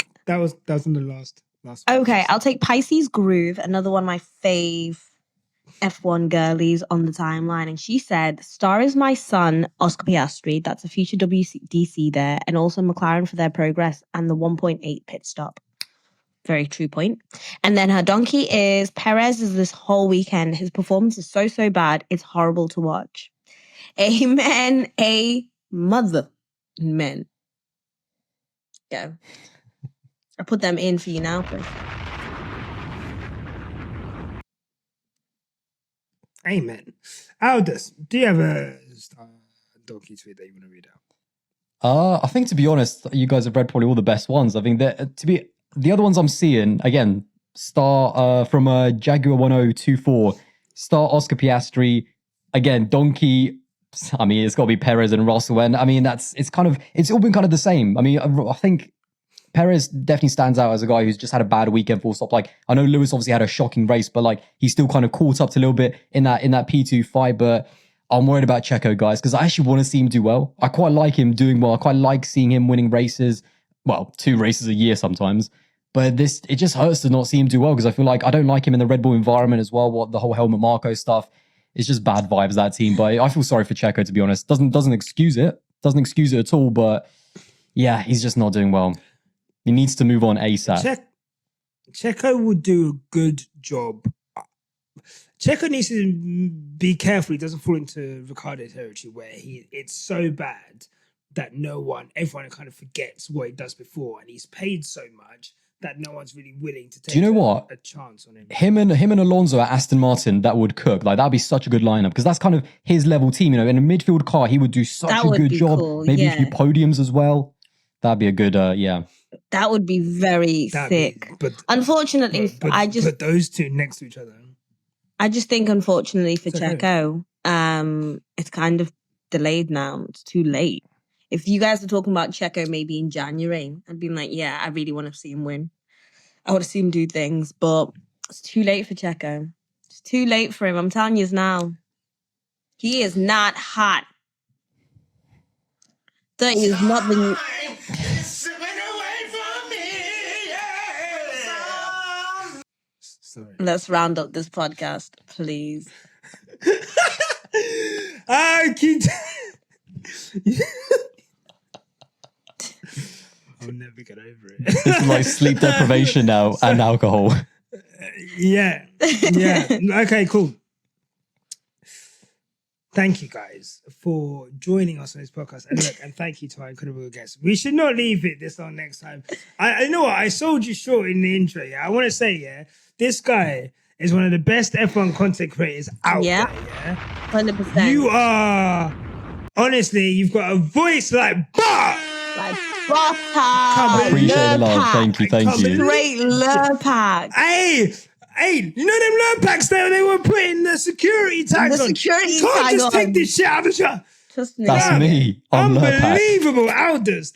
the last one. Okay, I'll take Pisces Groove, another one of my fave F1 girlies on the timeline. And she said, Star is my son, Oscar Piastri. That's a future WDC there. And also McLaren for their progress and the 1.8 pit stop. Very true point. And then her donkey is Perez is this whole weekend. His performance is so bad. It's horrible to watch. Amen. A mother. Men. Go. I put them in for you now, Chris. Amen. Aldis, do you have a donkey tweet that you want to read out? I think, to be honest, you guys have read probably all the best ones. I think that the other ones I'm seeing, again, Star from Jaguar 1024 start Oscar Piastri. Again, Donkey, I mean, it's got to be Perez and Russell. And I mean, it's all been kind of the same. I mean, I think Perez definitely stands out as a guy who's just had a bad weekend full stop. Like, I know Lewis obviously had a shocking race, but like, he's still kind of caught up to a little bit in that P2 fight. But I'm worried about Checo, guys, because I actually want to see him do well. I quite like him doing well. I quite like seeing him winning races. Well, 2 races a year sometimes. But it just hurts to not see him do well, because I feel like I don't like him in the Red Bull environment as well. What the whole Helmut Marko stuff, it's just bad vibes, that team. But I feel sorry for Checo, to be honest. Doesn't excuse it. Doesn't excuse it at all. But yeah, he's just not doing well. He needs to move on ASAP. Checo would do a good job. Checo needs to be careful he doesn't fall into Ricciardo territory where it's so bad that everyone kind of forgets what he does before, and he's paid so much that no one's really willing to take a chance on him. Him and Alonso at Aston Martin, that would cook. Like, that'd be such a good lineup, because that's kind of his level team. You know, in a midfield car, he would do such a good job. Cool, maybe a few podiums as well. That'd be a good, That would be very sick. Unfortunately, I just put those two next to each other. I just think, unfortunately for Checo, it's kind of delayed now. It's too late. If you guys were talking about Checo maybe in January, I'd be like, yeah, I really want to see him win. I want to see him do things, but it's too late for Checo. It's too late for him. I'm telling you now. He is not hot. That is not the new... Sorry. Let's round up this podcast, please. I keep... I'll never get over it. This is like sleep deprivation now and alcohol. Yeah. Okay, cool. Thank you guys for joining us on this podcast. And thank you to our incredible guests. We should not leave it this long next time. I know what, I sold you short in the intro. Yeah, I want to say, this guy is one of the best F1 content creators out there. Yeah, 100%. You are, honestly, you've got a voice like Bart. Like butter. Appreciate the love. Thank you. Straight Lurpak. Hey, you know them learn packs there? They were putting the security tags on. You can't just take this shit out of the shop. Trust me. That's me. Unbelievable, Aldas.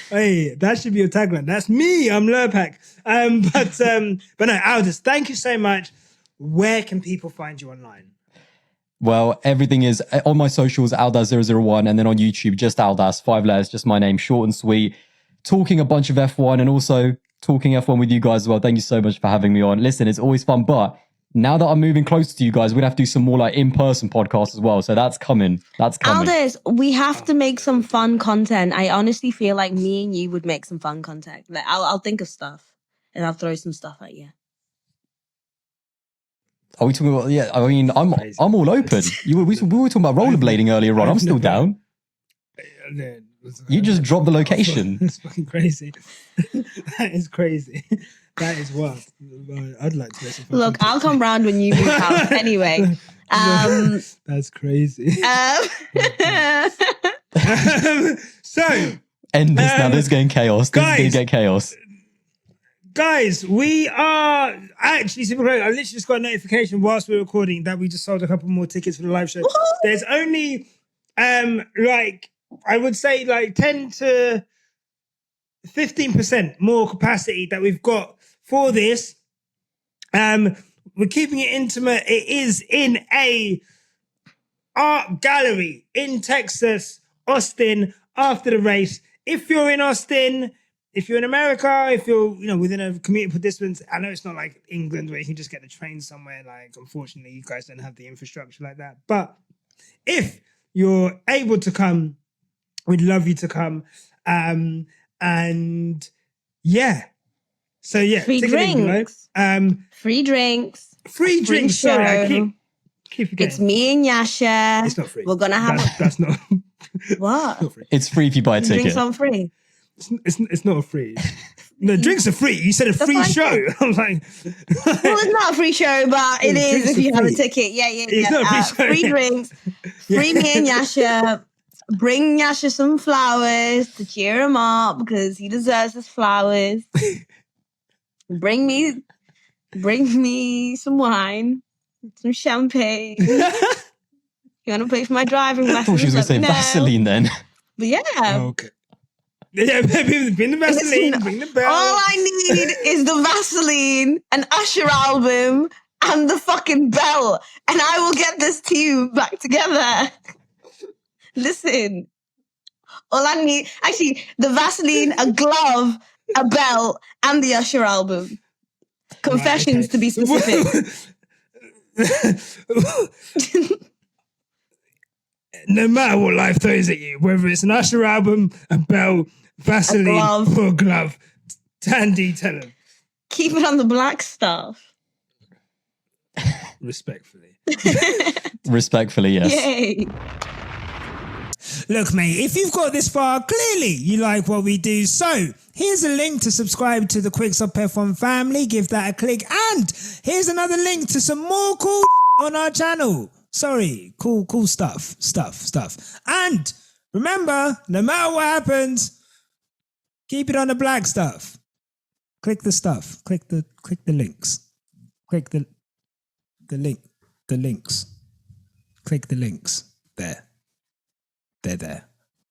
Hey, that should be your tagline. That's me. I'm Lurpak. But no, Aldis, thank you so much. Where can people find you online? Well, everything is on my socials, Aldas001, and then on YouTube, just Aldas, 5 letters, just my name, short and sweet. Talking a bunch of F1 and also talking F1 with you guys as well. Thank you so much for having me on. Listen, it's always fun, but now that I'm moving closer to you guys, we'd have to do some more like in-person podcasts as well. So that's coming. Aldis, we have to make some fun content. I honestly feel like me and you would make some fun content. Like I'll think of stuff and I'll throw some stuff at you. Are we talking about? Yeah, I mean, I'm all open. We were talking about rollerblading earlier on. I'm still down. You just dropped the location. It's fucking crazy. That is crazy. That is wild. I'd like to listen. Look, I'll come round when you move out. Anyway. That's crazy. So end this now. This is getting chaos. This is going to get chaos. Guys, we are actually super great. I literally just got a notification whilst we were recording that we just sold a couple more tickets for the live show. There's only I would say 10 to 15% more capacity that we've got for this. We're keeping it intimate. It is in a art gallery in Texas, Austin, after the race. If you're in Austin, if you're in America, if you're within a commutable distance, I know it's not like England where you can just get the train somewhere. Like, unfortunately, you guys don't have the infrastructure like that. But if you're able to come, we'd love you to come. And yeah. So yeah, free drinks. Free drinks. Free drinks. Show. Sorry, I keep forgetting. It's me and Nyasha. It's not free. We're gonna have that's not what? Not free. It's free if you buy a ticket. Drinks on free. It's not a free. No, drinks are free. You said a free show. I'm like, well, it's not a free show, but it is if you have a ticket. Yeah. It's not a free show. Free drinks. Free me and Nyasha. Bring Nyasha some flowers to cheer him up because he deserves his flowers. Bring me Bring me some wine, some champagne. You want to pay for my driving I thought she was going to say lessons? Vaseline then. But yeah. Okay. Yeah, baby, bring the Vaseline, Listen, bring the bell. all I need is the Vaseline, an Usher album, and the fucking bell, and I will get this team back together. Listen, all I need, actually, the Vaseline, a glove, a bell, and the Usher album. Confessions, Right, to be specific. No matter what life throws at you, whether it's an Usher album, a bell, Vaseline, glove. or a glove, Tandy, tell him. Keep it on the black stuff. Respectfully. Respectfully, yes. Yay. Look, mate, if you've got this far, clearly you like what we do. So here's a link to subscribe to the Quickstop F1 family. Give that a click. And here's another link to some more cool on our channel. Sorry, cool stuff. And remember, no matter what happens, keep it on the black stuff. Click the stuff. Click the links. Click the links. Click the links. There. They're there.